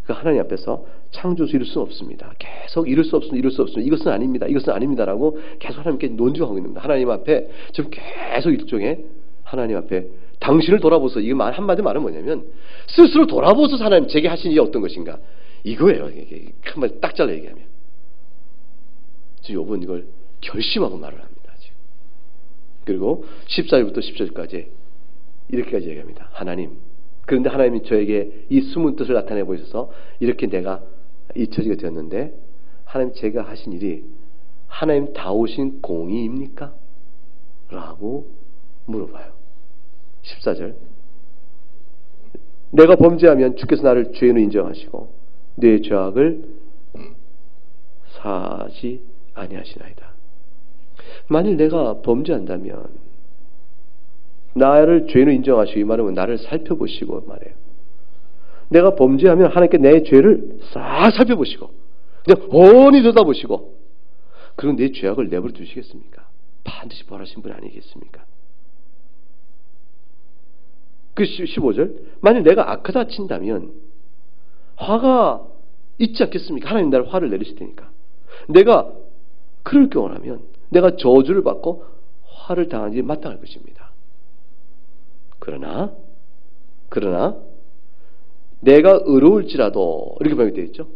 그러니까 하나님 앞에서 창조수 이룰 수 없습니다. 계속 이룰 수 없습니다. 이룰 수 없습니다. 이것은 아닙니다. 이것은 아닙니다라고 계속 하나님께 논증하고 있는 겁니다. 하나님 앞에 지금 계속 일종의 하나님 앞에 당신을 돌아보소. 이거 말 한마디 말은 뭐냐면 스스로 돌아보소. 하나님 제게 하신 일이 어떤 것인가 이거예요. 이게 한마디 딱 잘라 얘기하면 지금 이번 이걸 결심하고 말을 합니다. 지금. 그리고 14절부터 10절까지 이렇게까지 얘기합니다. 하나님, 그런데 하나님이 저에게 이 숨은 뜻을 나타내 보이셔서 이렇게 내가 잊혀지게 되었는데, 하나님 제가 하신 일이 하나님 다오신 공의입니까? 라고 물어봐요. 14절. 내가 범죄하면 주께서 나를 죄인으로 인정하시고 내 죄악을 사하지 아니하시나이다. 만일 내가 범죄한다면 나를 죄인으로 인정하시고, 이 말은 나를 살펴보시고 말해요. 내가 범죄하면 하나님께 내 죄를 싹 살펴보시고 그냥 훤히 들여다보시고, 그리고 내 죄악을 내버려 두시겠습니까? 반드시 벌하신 분 아니겠습니까? 그 15절. 만일 내가 악하다 친다면 화가 있지 않겠습니까? 하나님 나를 화를 내리실 테니까. 내가 그럴 경우라면 내가 저주를 받고 화를 당하지 마땅할 것입니다. 그러나 내가 의로울지라도, 이렇게 번역되어 있죠.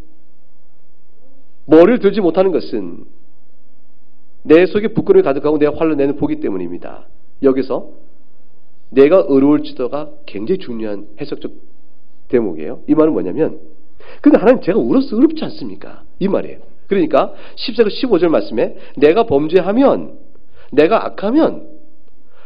머리를 들지 못하는 것은 내 속에 부끄러움이 가득하고 내가 화를 내는 보기 때문입니다. 여기서 내가 의로울지도가 굉장히 중요한 해석적 대목이에요. 이 말은 뭐냐면, 근데 하나님 제가 울어서 의롭지 않습니까? 이 말이에요. 그러니까 14절 15절 말씀에 내가 범죄하면, 내가 악하면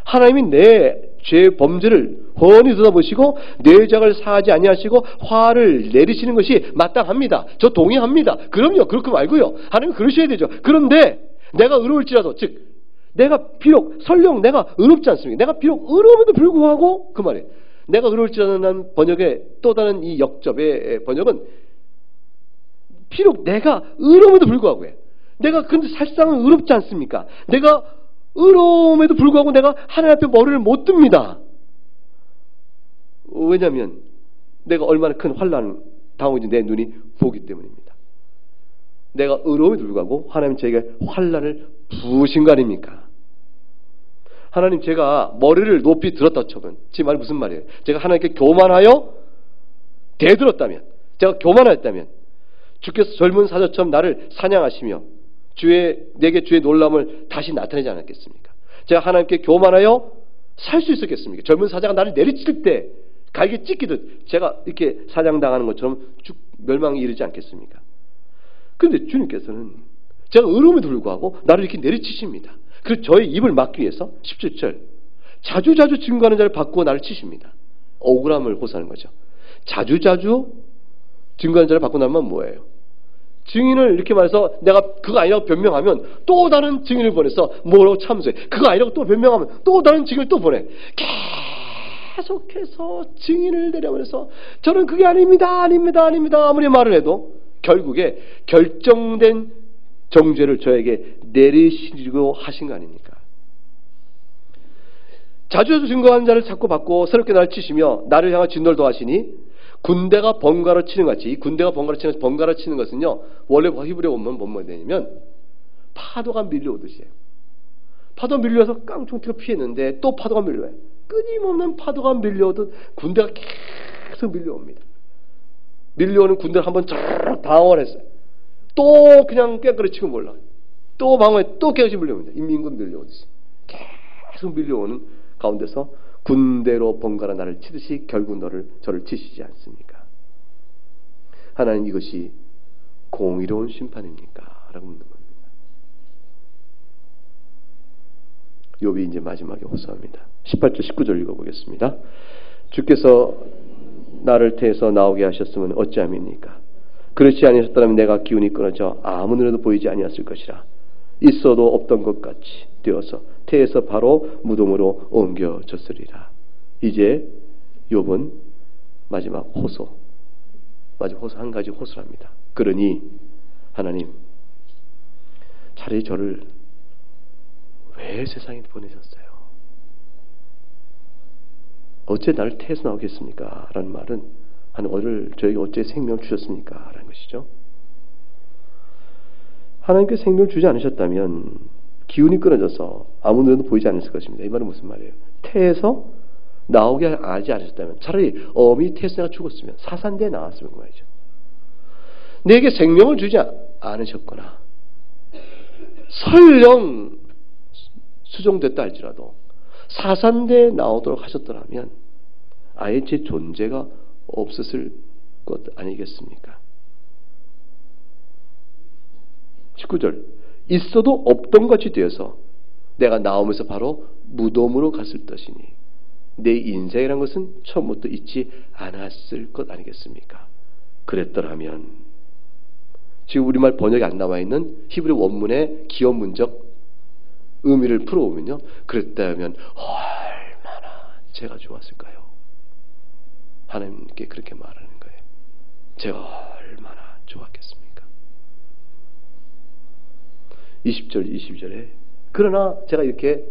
하나님이 내 죄 범죄를 훤히 들여다보시고 내 죄악을 사하지 아니하시고 화를 내리시는 것이 마땅합니다. 저 동의합니다. 그럼요. 그렇게 말고요. 하나님 그러셔야 되죠. 그런데 내가 의로울지라도, 즉 내가 비록 설령 내가 의롭지 않습니까? 내가 비록 의로움에도 불구하고, 그 말이에요. 내가 의로울지라는 번역의 또 다른 이 역접의 번역은 비록 내가 의로움에도 불구하고 해. 내가 근데 사실상은 의롭지 않습니까? 내가 의로움에도 불구하고 내가 하나님 앞에 머리를 못 듭니다. 왜냐하면 내가 얼마나 큰 환난 당하고 있는지 내 눈이 보기 때문입니다. 내가 의로움에도 불구하고 하나님 제게 환난을 부으신 거 아닙니까? 하나님 제가 머리를 높이 들었다 쳐면, 제 말이 무슨 말이에요? 제가 하나님께 교만하여 대들었다면, 제가 교만하였다면 주께서 젊은 사자처럼 나를 사냥하시며 내게 주의 놀라움을 다시 나타내지 않았겠습니까? 제가 하나님께 교만하여 살 수 있었겠습니까? 젊은 사자가 나를 내리칠 때 갈기 찢기듯 제가 이렇게 사냥당하는 것처럼 쭉 멸망에 이르지 않겠습니까? 그런데 주님께서는 제가 의로움에도 불구하고 나를 이렇게 내리치십니다. 그래서 저의 입을 막기 위해서 17절 자주자주 증거하는 자를 바꾸어 나를 치십니다. 억울함을 호소하는 거죠. 자주자주 증거하는 자를 바꾸어 나면 뭐예요? 증인을 이렇게 말해서 내가 그거 아니라고 변명하면 또 다른 증인을 보내서 뭐라고 참소해. 그거 아니라고 또 변명하면 또 다른 증인을 또 보내. 계속해서 증인을 내려보내서 저는 그게 아닙니다. 아무리 말을 해도 결국에 결정된 정죄를 저에게 내리시려고 하신 거 아닙니까? 자주자주 증거하는 자를 자꾸 받고 새롭게 나를 치시며 나를 향한 진노를 더하시니 군대가 번갈아 치는 같이, 이 군대가 번갈아 치는 것은요, 원래 히브리어 보면 뭐뭐 되냐면 파도가 밀려오듯이에요. 파도가 밀려와서 깡총튀가 피했는데 또 파도가 밀려와요. 끊임없는 파도가 밀려오듯 군대가 계속 밀려옵니다. 밀려오는 군대를 한번 쫙 방어를 했어요. 또 그냥 깨끗이 몰라. 또 방어해, 또 깨끗이 밀려옵니다. 인민군 밀려오듯이 계속 밀려오는 가운데서 군대로 번갈아 나를 치듯이 결국 저를 치시지 않습니까? 하나님 이것이 공의로운 심판입니까? 라고 묻는 겁니다. 욥이 이제 마지막에 호소합니다. 18절 19절 읽어보겠습니다. 주께서 나를 태에서 나오게 하셨으면 어찌함입니까? 그렇지 아니하셨다면 내가 기운이 끊어져 아무 눈에도 보이지 아니었을 것이라. 있어도 없던 것 같이 되어서 태에서 바로 무덤으로 옮겨졌으리라. 이제 욥은 마지막 호소 한 가지 호소를 합니다. 그러니 하나님 차라리 저를 왜 세상에 보내셨어요? 어째 나를 태에서 나오겠습니까? 라는 말은 하나님 저에게 어째 생명을 주셨습니까? 라는 것이죠. 하나님께 생명을 주지 않으셨다면 기운이 끊어져서 아무 눈에도 보이지 않았을 것입니다. 이 말은 무슨 말이에요? 태에서 나오게 하지 않으셨다면 차라리 어미 태에서 내가 죽었으면 사산대에 나왔으면 말이죠. 내게 생명을 주지 않으셨거나 설령 수종됐다 할지라도 사산대에 나오도록 하셨더라면 아예 제 존재가 없었을 것 아니겠습니까? 19절 있어도 없던 것이 되어서 내가 나오면서 바로 무덤으로 갔을 것이니 내 인생이란 것은 처음부터 있지 않았을 것 아니겠습니까? 그랬더라면 지금 우리말 번역이 안 나와 있는 히브리 원문의 기원문적 의미를 풀어보면요, 그랬다면 얼마나 제가 좋았을까요? 하나님께 그렇게 말하는 거예요. 제가 얼마나 좋았겠습니까? 20절 22절에 그러나 제가 이렇게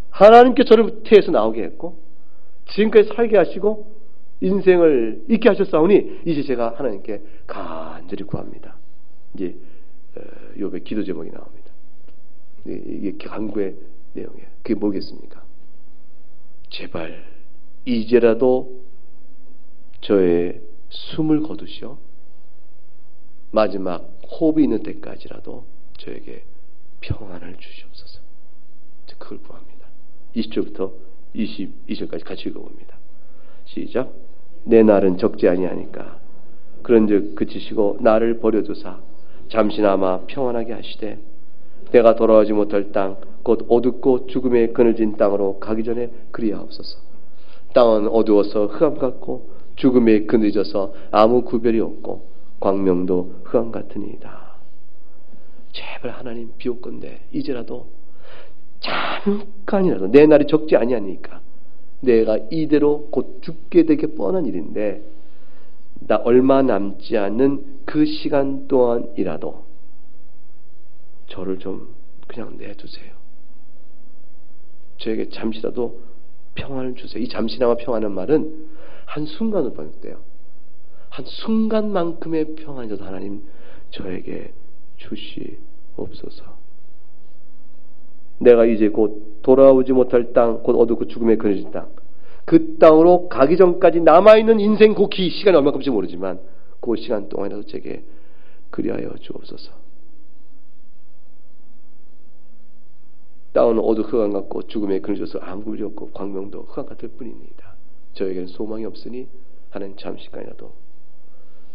하나님께 저를 태에서 나오게 했고 지금까지 살게 하시고 인생을 있게 하셨사오니 이제 제가 하나님께 간절히 구합니다. 이제 욥의 기도 제목이 나옵니다. 이게 간구의 내용이에요. 그게 뭐겠습니까? 제발 이제라도 저의 숨을 거두시어 마지막 호흡이 있는 때까지라도 저에게 평안을 주시옵소서. 그걸 구합니다. 20절부터 22절까지 같이 읽어봅니다. 시작. 내 날은 적지 아니하니까 그런즉 그치시고 나를 버려두사 잠시나마 평안하게 하시되 내가 돌아오지 못할 땅 곧 어둡고 죽음에 그늘진 땅으로 가기 전에 그리하옵소서. 땅은 어두워서 흑암 같고 죽음에 그늘져서 아무 구별이 없고 광명도 흑암 같으니이다. 제발 하나님 비옵건대 이제라도 잠깐이라도 내 날이 적지 아니하니까 내가 이대로 곧 죽게 되게 뻔한 일인데 나 얼마 남지 않는 그 시간 동안이라도 저를 좀 그냥 내두세요. 저에게 잠시라도 평안을 주세요. 이 잠시나마 평안은 말은 한순간으로 번역돼요. 한순간만큼의 평안이라도 하나님 저에게 주시옵소서. 내가 이제 곧 돌아오지 못할 땅, 곧 어둡고 죽음에 그늘진 땅, 그 땅으로 가기 전까지 남아있는 인생 그 시간이 얼마큼인지 모르지만 그 시간 동안이라도 제게 그리하여 주옵소서. 땅은 어두운 흑암 같고 죽음에 그늘져서 아무 구별이 없고 광명도 흑암 같을 뿐입니다. 저에게는 소망이 없으니 하는 잠시간이라도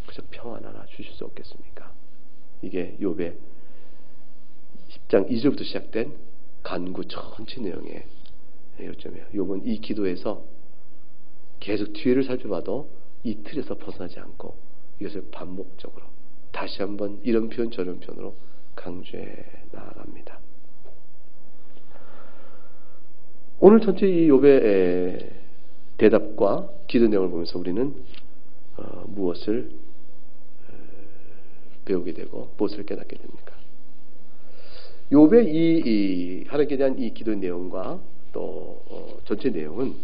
그저 평안 하나 주실 수 없겠습니까? 이게 욥의 10장 2절부터 시작된 간구 전체 내용의 요점이에요. 욥은 이 기도에서 계속 뒤를 살펴봐도 이 틀에서 벗어나지 않고 이것을 반복적으로 다시 한번 이런 표현 저런 표현으로 강조해 나아갑니다. 오늘 전체 이 욥의 대답과 기도 내용을 보면서 우리는 무엇을 배우게 되고 무엇을 깨닫게 됩니까? 욥의 이 하나님께 대한 이 기도 내용과 또 전체 내용은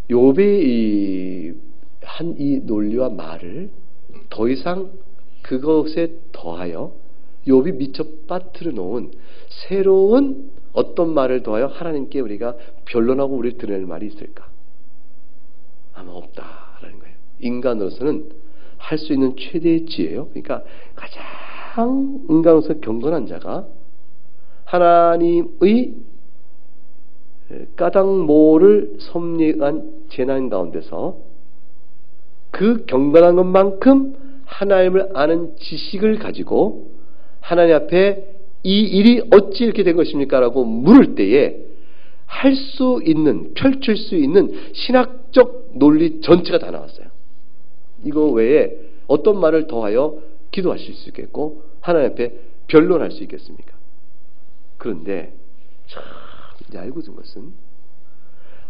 욥의 한 이 논리와 말을 더 이상 그것에 더하여 욥이 미처 빠뜨려 놓은 새로운 어떤 말을 더하여 하나님께 우리가 변론하고 우리를 드러낼 말이 있을까? 아마 없다라는 거예요. 인간으로서는 할 수 있는 최대의 지혜예요. 그러니까 가장 인간으로서 경건한 자가 하나님의 까닭모를 섭리한 재난 가운데서 그 경건한 것만큼 하나님을 아는 지식을 가지고 하나님 앞에 이 일이 어찌 이렇게 된 것입니까? 라고 물을 때에 할 수 있는, 펼칠 수 있는 신학적 논리 전체가 다 나왔어요. 이거 외에 어떤 말을 더하여 기도하실 수 있겠고 하나님 앞에 변론할 수 있겠습니까? 그런데 참 얄궂은 것은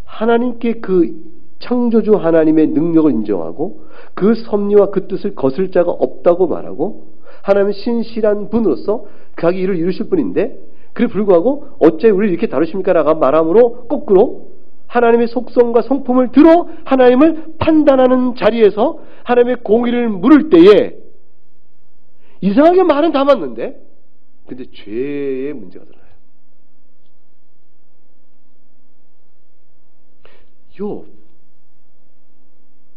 하나님께 그 창조주 하나님의 능력을 인정하고 그 섭리와 그 뜻을 거슬 자가 없다고 말하고 하나님은 신실한 분으로서 자기 일을 이루실 분인데 그에 불구하고 어째 우리를 이렇게 다루십니까? 라고 말함으로 거꾸로 하나님의 속성과 성품을 들어 하나님을 판단하는 자리에서 하나님의 공의를 물을 때에 이상하게 말은 다 맞는데 근데 죄의 문제가 드러나요. 욥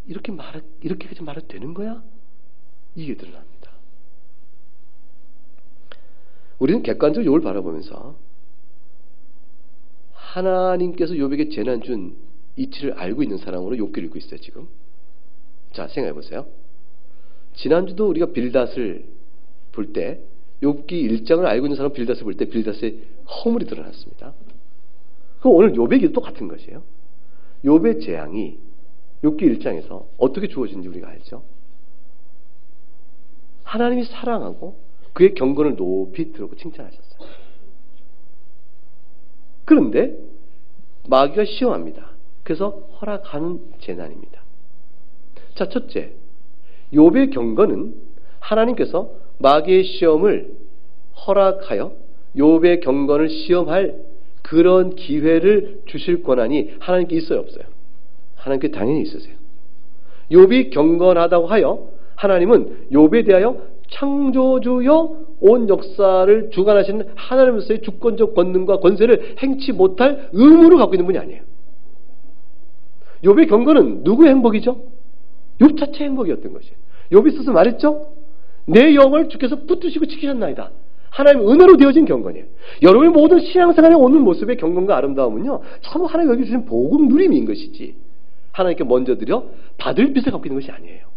이렇게까지 말해도 되는 거야? 이게 드러납니다. 우리는 객관적으로 욥을 바라보면서 하나님께서 욥에게 재난 준 이치를 알고 있는 사람으로 욥기를 읽고 있어요. 지금 자 생각해 보세요. 지난주도 우리가 빌닷을 볼 때 욥기 1장을 알고 있는 사람 빌닷을 볼 때 빌닷의 허물이 드러났습니다. 그럼 오늘 욥의 기도 똑같은 것이에요. 욥의 재앙이 욥기 1장에서 어떻게 주어진지 우리가 알죠. 하나님이 사랑하고 그의 경건을 높이 들고 칭찬하셨어요. 그런데 마귀가 시험합니다. 그래서 허락하는 재난입니다. 자, 첫째, 욥의 경건은 하나님께서 마귀의 시험을 허락하여 욥의 경건을 시험할 그런 기회를 주실 권한이 하나님께 있어요, 없어요? 하나님께 당연히 있으세요. 욥이 경건하다고 하여 하나님은 욥에 대하여 창조주여 온 역사를 주관하시는 하나님으로서의 주권적 권능과 권세를 행치 못할 의무를 갖고 있는 분이 아니에요. 욥의 경건은 누구의 행복이죠? 욥 자체의 행복이었던 것이에요. 욥이 스스로 말했죠? 내 영을 주께서 붙드시고 지키셨나이다. 하나님의 은혜로 되어진 경건이에요. 여러분의 모든 신앙생활에 오는 모습의 경건과 아름다움은요, 전부 하나님 여기 주신 복음 누림인 것이지 하나님께 먼저 드려 받을 빚을 갖고 있는 것이 아니에요.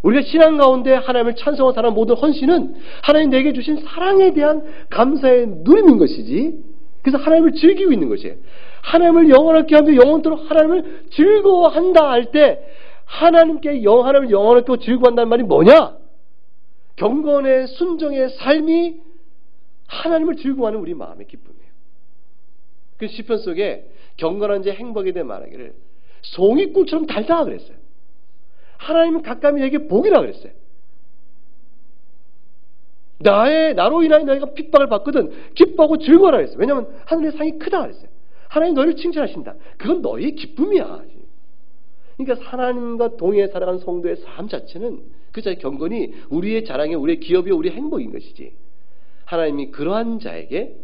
우리가 신앙 가운데 하나님을 찬송하는 사람 모든 헌신은 하나님 내게 주신 사랑에 대한 감사의 누림인 것이지, 그래서 하나님을 즐기고 있는 것이에요. 하나님을 영원하게 하며 영원토록 하나님을 즐거워한다 할 때 하나님을 영원하게 즐거워한다는 말이 뭐냐? 경건의 순종의 삶이 하나님을 즐거워하는 우리 마음의 기쁨이에요. 그 시편 속에 경건한 자 행복에 대해 말하기를 송이꿀처럼 달다 그랬어요. 하나님은 가까이 내게 복이라 그랬어요. 나로 인하여 너희가 핍박을 받거든 기뻐하고 즐거워라 그랬어요. 왜냐하면 하늘의 상이 크다 그랬어요. 하나님 너희를 칭찬하신다. 그건 너희의 기쁨이야. 그러니까 하나님과 동행해 살아가는 성도의 삶 자체는 그 자의 경건이 우리의 자랑이 우리의 기업이 우리의 행복인 것이지, 하나님이 그러한 자에게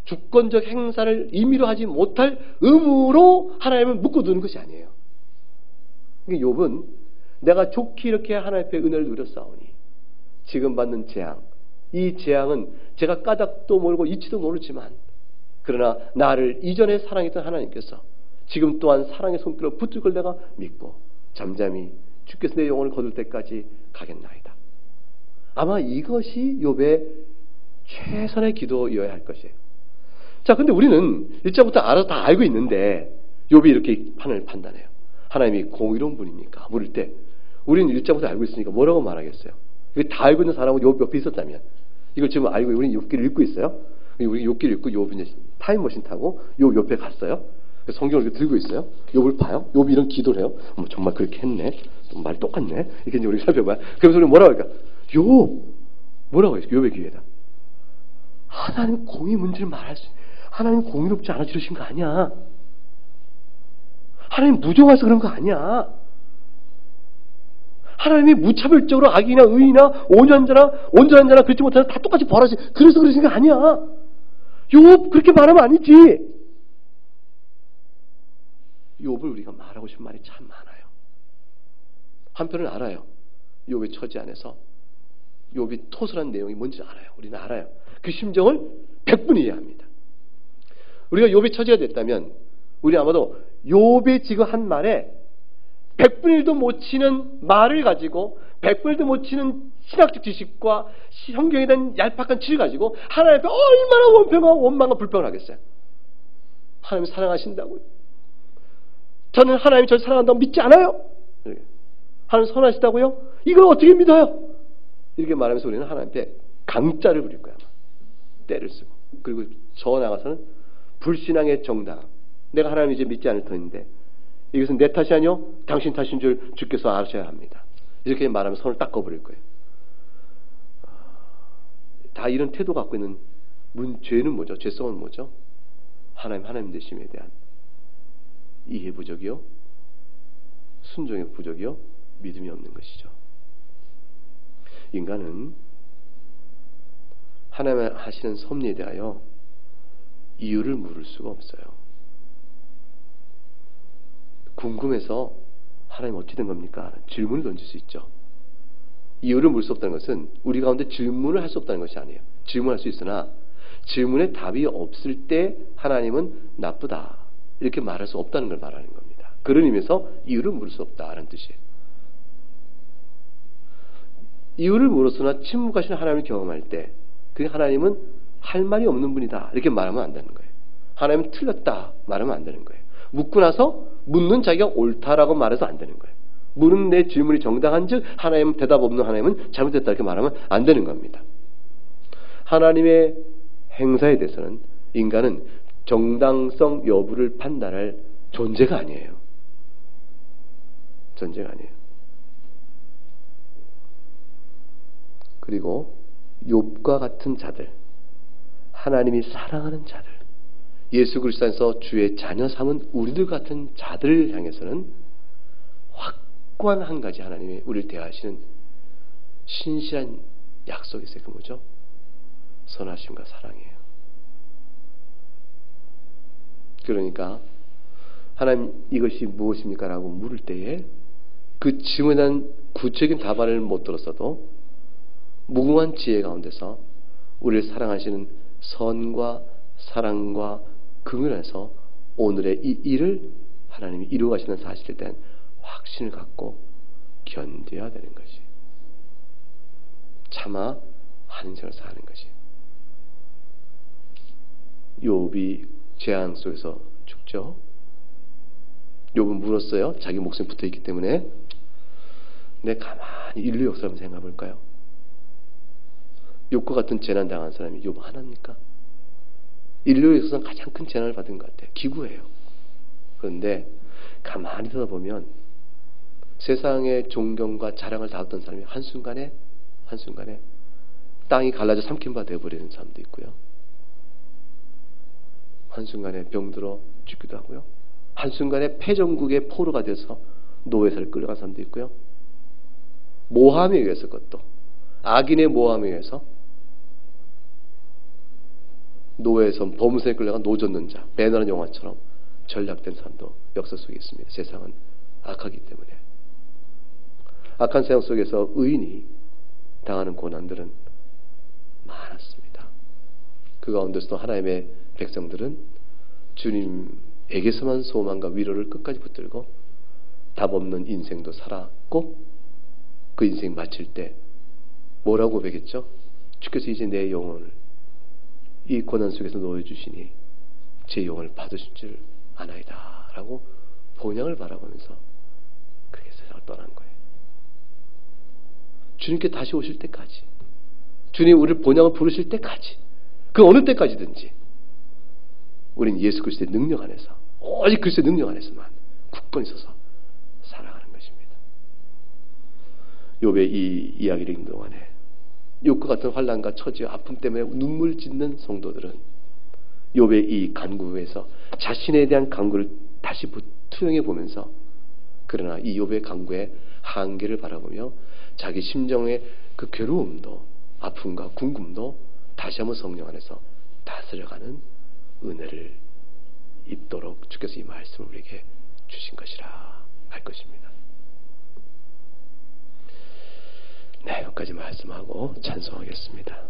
주권적 행사를 임의로 하지 못할 의무로 하나님을 묶어두는 것이 아니에요. 그러니까 욥은 내가 좋게 이렇게 하나님 앞에 은혜를 누렸사오니 지금 받는 재앙, 이 재앙은 제가 까닭도 모르고 이치도 모르지만 그러나 나를 이전에 사랑했던 하나님께서 지금 또한 사랑의 손길로 붙들 걸 내가 믿고 잠잠히 주께서 내 영혼을 거둘 때까지 가겠나이다. 아마 이것이 욥의 최선의 기도여야 할 것이에요. 자, 근데 우리는 일자부터 알아서 다 알고 있는데 욥이 이렇게 하나님을 판단해요. 하나님이 공의로운 분입니까? 물을 때 우리는 일자부터 알고 있으니까 뭐라고 말하겠어요? 이거 다 알고 있는 사람은 욥 옆에 있었다면, 이걸 지금 알고 우리는 욥기를 읽고 있어요. 우리 욥기를 읽고 욥이 이제 타임머신 타고 욥 옆에 갔어요. 성경을 이렇게 들고 있어요. 욥을 봐요. 욥이 이런 기도를 해요. 정말 그렇게 했네. 말 똑같네. 이렇게 이제 우리 살펴봐요. 그래서 우리 뭐라고 할까? 욥 뭐라고 했어요? 욥의 기회다. 하나님 공의 문제를 말할 수, 하나님 공의롭지 않아 지르신 거 아니야. 하나님 무정해서 그런 거 아니야. 하나님이 무차별적으로 악이나 의이나 온전한 자나 그렇지 못한 자 다 똑같이 벌하시, 그래서 그러신 거 아니야. 욥 그렇게 말하면 아니지. 욥을 우리가 말하고 싶은 말이 참 많아요. 한편은 알아요. 욥의 처지 안에서 욥이 토설한 내용이 뭔지 알아요. 우리는 알아요. 그 심정을 100분 이해합니다. 우리가 욥의 처지가 됐다면 우리 아마도 욥이 지금 한 말에 100분의 1도 못 치는 말을 가지고 100분의 1도 못 치는 신학적 지식과 성경에 대한 얄팍한 치를 가지고 하나님 앞에 얼마나 원평하고 원망과 불평을 하겠어요. 하나님 사랑하신다고요. 저는 하나님이 저를 사랑한다고 믿지 않아요. 하나님 선하시다고요? 이걸 어떻게 믿어요? 이렇게 말하면서 우리는 하나님께 강짜를 부릴 거야. 때를 쓰고. 그리고 저 나가서는 불신앙의 정당. 내가 하나님 이제 믿지 않을 터인데 이것은 내 탓이 아니요 당신 탓인 줄 주께서 아셔야 합니다. 이렇게 말하면 손을 딱 꺼버릴 거예요. 다 이런 태도 갖고 있는 죄는 뭐죠? 죄성은 뭐죠? 하나님 되심에 대한 이해 부족이요, 순종의 부족이요, 믿음이 없는 것이죠. 인간은 하나님 하시는 섭리에 대하여 이유를 물을 수가 없어요. 궁금해서 하나님 어찌 된 겁니까? 질문을 던질 수 있죠. 이유를 물을 수 없다는 것은 우리 가운데 질문을 할 수 없다는 것이 아니에요. 질문할 수 있으나 질문에 답이 없을 때 하나님은 나쁘다 이렇게 말할 수 없다는 걸 말하는 겁니다. 그런 의미에서 이유를 물을 수 없다는 뜻이에요. 이유를 물었으나 침묵하시는 하나님을 경험할 때 그 하나님은 할 말이 없는 분이다 이렇게 말하면 안 되는 거예요. 하나님은 틀렸다 말하면 안 되는 거예요. 묻고 나서 묻는 자기가 옳다라고 말해서 안 되는 거예요. 물은 내 질문이 정당한 즉 하나님은 대답 없는 하나님은 잘못됐다 이렇게 말하면 안 되는 겁니다. 하나님의 행사에 대해서는 인간은 정당성 여부를 판단할 존재가 아니에요. 존재가 아니에요. 그리고 욥과 같은 자들, 하나님이 사랑하는 자들, 예수 그리스도 안에서 주의 자녀 삼은 우리들 같은 자들을 향해서는 확고한 한 가지 하나님이 우리를 대하시는 신실한 약속이 있어요. 그 뭐죠? 선하심과 사랑이에요. 그러니까 하나님 이것이 무엇입니까? 라고 물을 때에 그 질문에 대한 구체적인 답안을 못 들었어도 무궁한 지혜 가운데서 우리를 사랑하시는 선과 사랑과 긍휼에서 오늘의 이 일을 하나님이 이루어가시는 사실에 대한 확신을 갖고 견뎌야 되는 것이, 참아 하는 인생을 사는 것이. 욥이 재앙 속에서 죽죠. 욥은 물었어요. 자기 목숨이 붙어있기 때문에. 근데 가만히 인류 역사를 한번 생각해 볼까요? 욥과 같은 재난 당한 사람이 욥 하나입니까? 인류 역사상 가장 큰 재난을 받은 것 같아요. 기구예요. 그런데 가만히 들어보면 세상의 존경과 자랑을 다했던 사람이 한순간에 땅이 갈라져 삼킨 바 되어버리는 사람도 있고요. 한순간에 병들어 죽기도 하고요. 한순간에 패전국의 포로가 돼서 노예사를 끌려간 사람도 있고요. 모함에 의해서, 그것도 악인의 모함에 의해서 노예에서 범죄에 끌려간 노젓는 자, 배나는 영화처럼 전락된 사람도 역사 속에 있습니다. 세상은 악하기 때문에. 악한 세상 속에서 의인이 당하는 고난들은 많았습니다. 그 가운데서도 하나님의 백성들은 주님에게서만 소망과 위로를 끝까지 붙들고 답 없는 인생도 살았고, 그 인생 마칠 때 뭐라고 고백했죠? 주께서 이제 내 영혼을 이 고난 속에서 놓여주시니 제 영혼을 받으실 줄 아나이다 라고 본향을 바라보면서 그렇게 세상을 떠난 거예요. 주님께 다시 오실 때까지, 주님 우리를 본향을 부르실 때까지, 그 어느 때까지든지 우린 예수 그리스도의 능력 안에서, 오직 그리스도의 능력 안에서만 굳건히 서서 살아가는 것입니다. 욥의 이 이야기를 읽는 동안에 욥과 같은 환난과 처지와 아픔 때문에 눈물 짓는 성도들은 욥의 이 간구에서 자신에 대한 간구를 다시 투영해 보면서, 그러나 이 욥의 간구의 한계를 바라보며 자기 심정의 그 괴로움도 아픔과 궁금도 다시 한번 성령 안에서 다스려가는 은혜를 입도록 주께서 이 말씀을 우리에게 주신 것이라 할 것입니다. 네, 여기까지 말씀하고 찬송하겠습니다.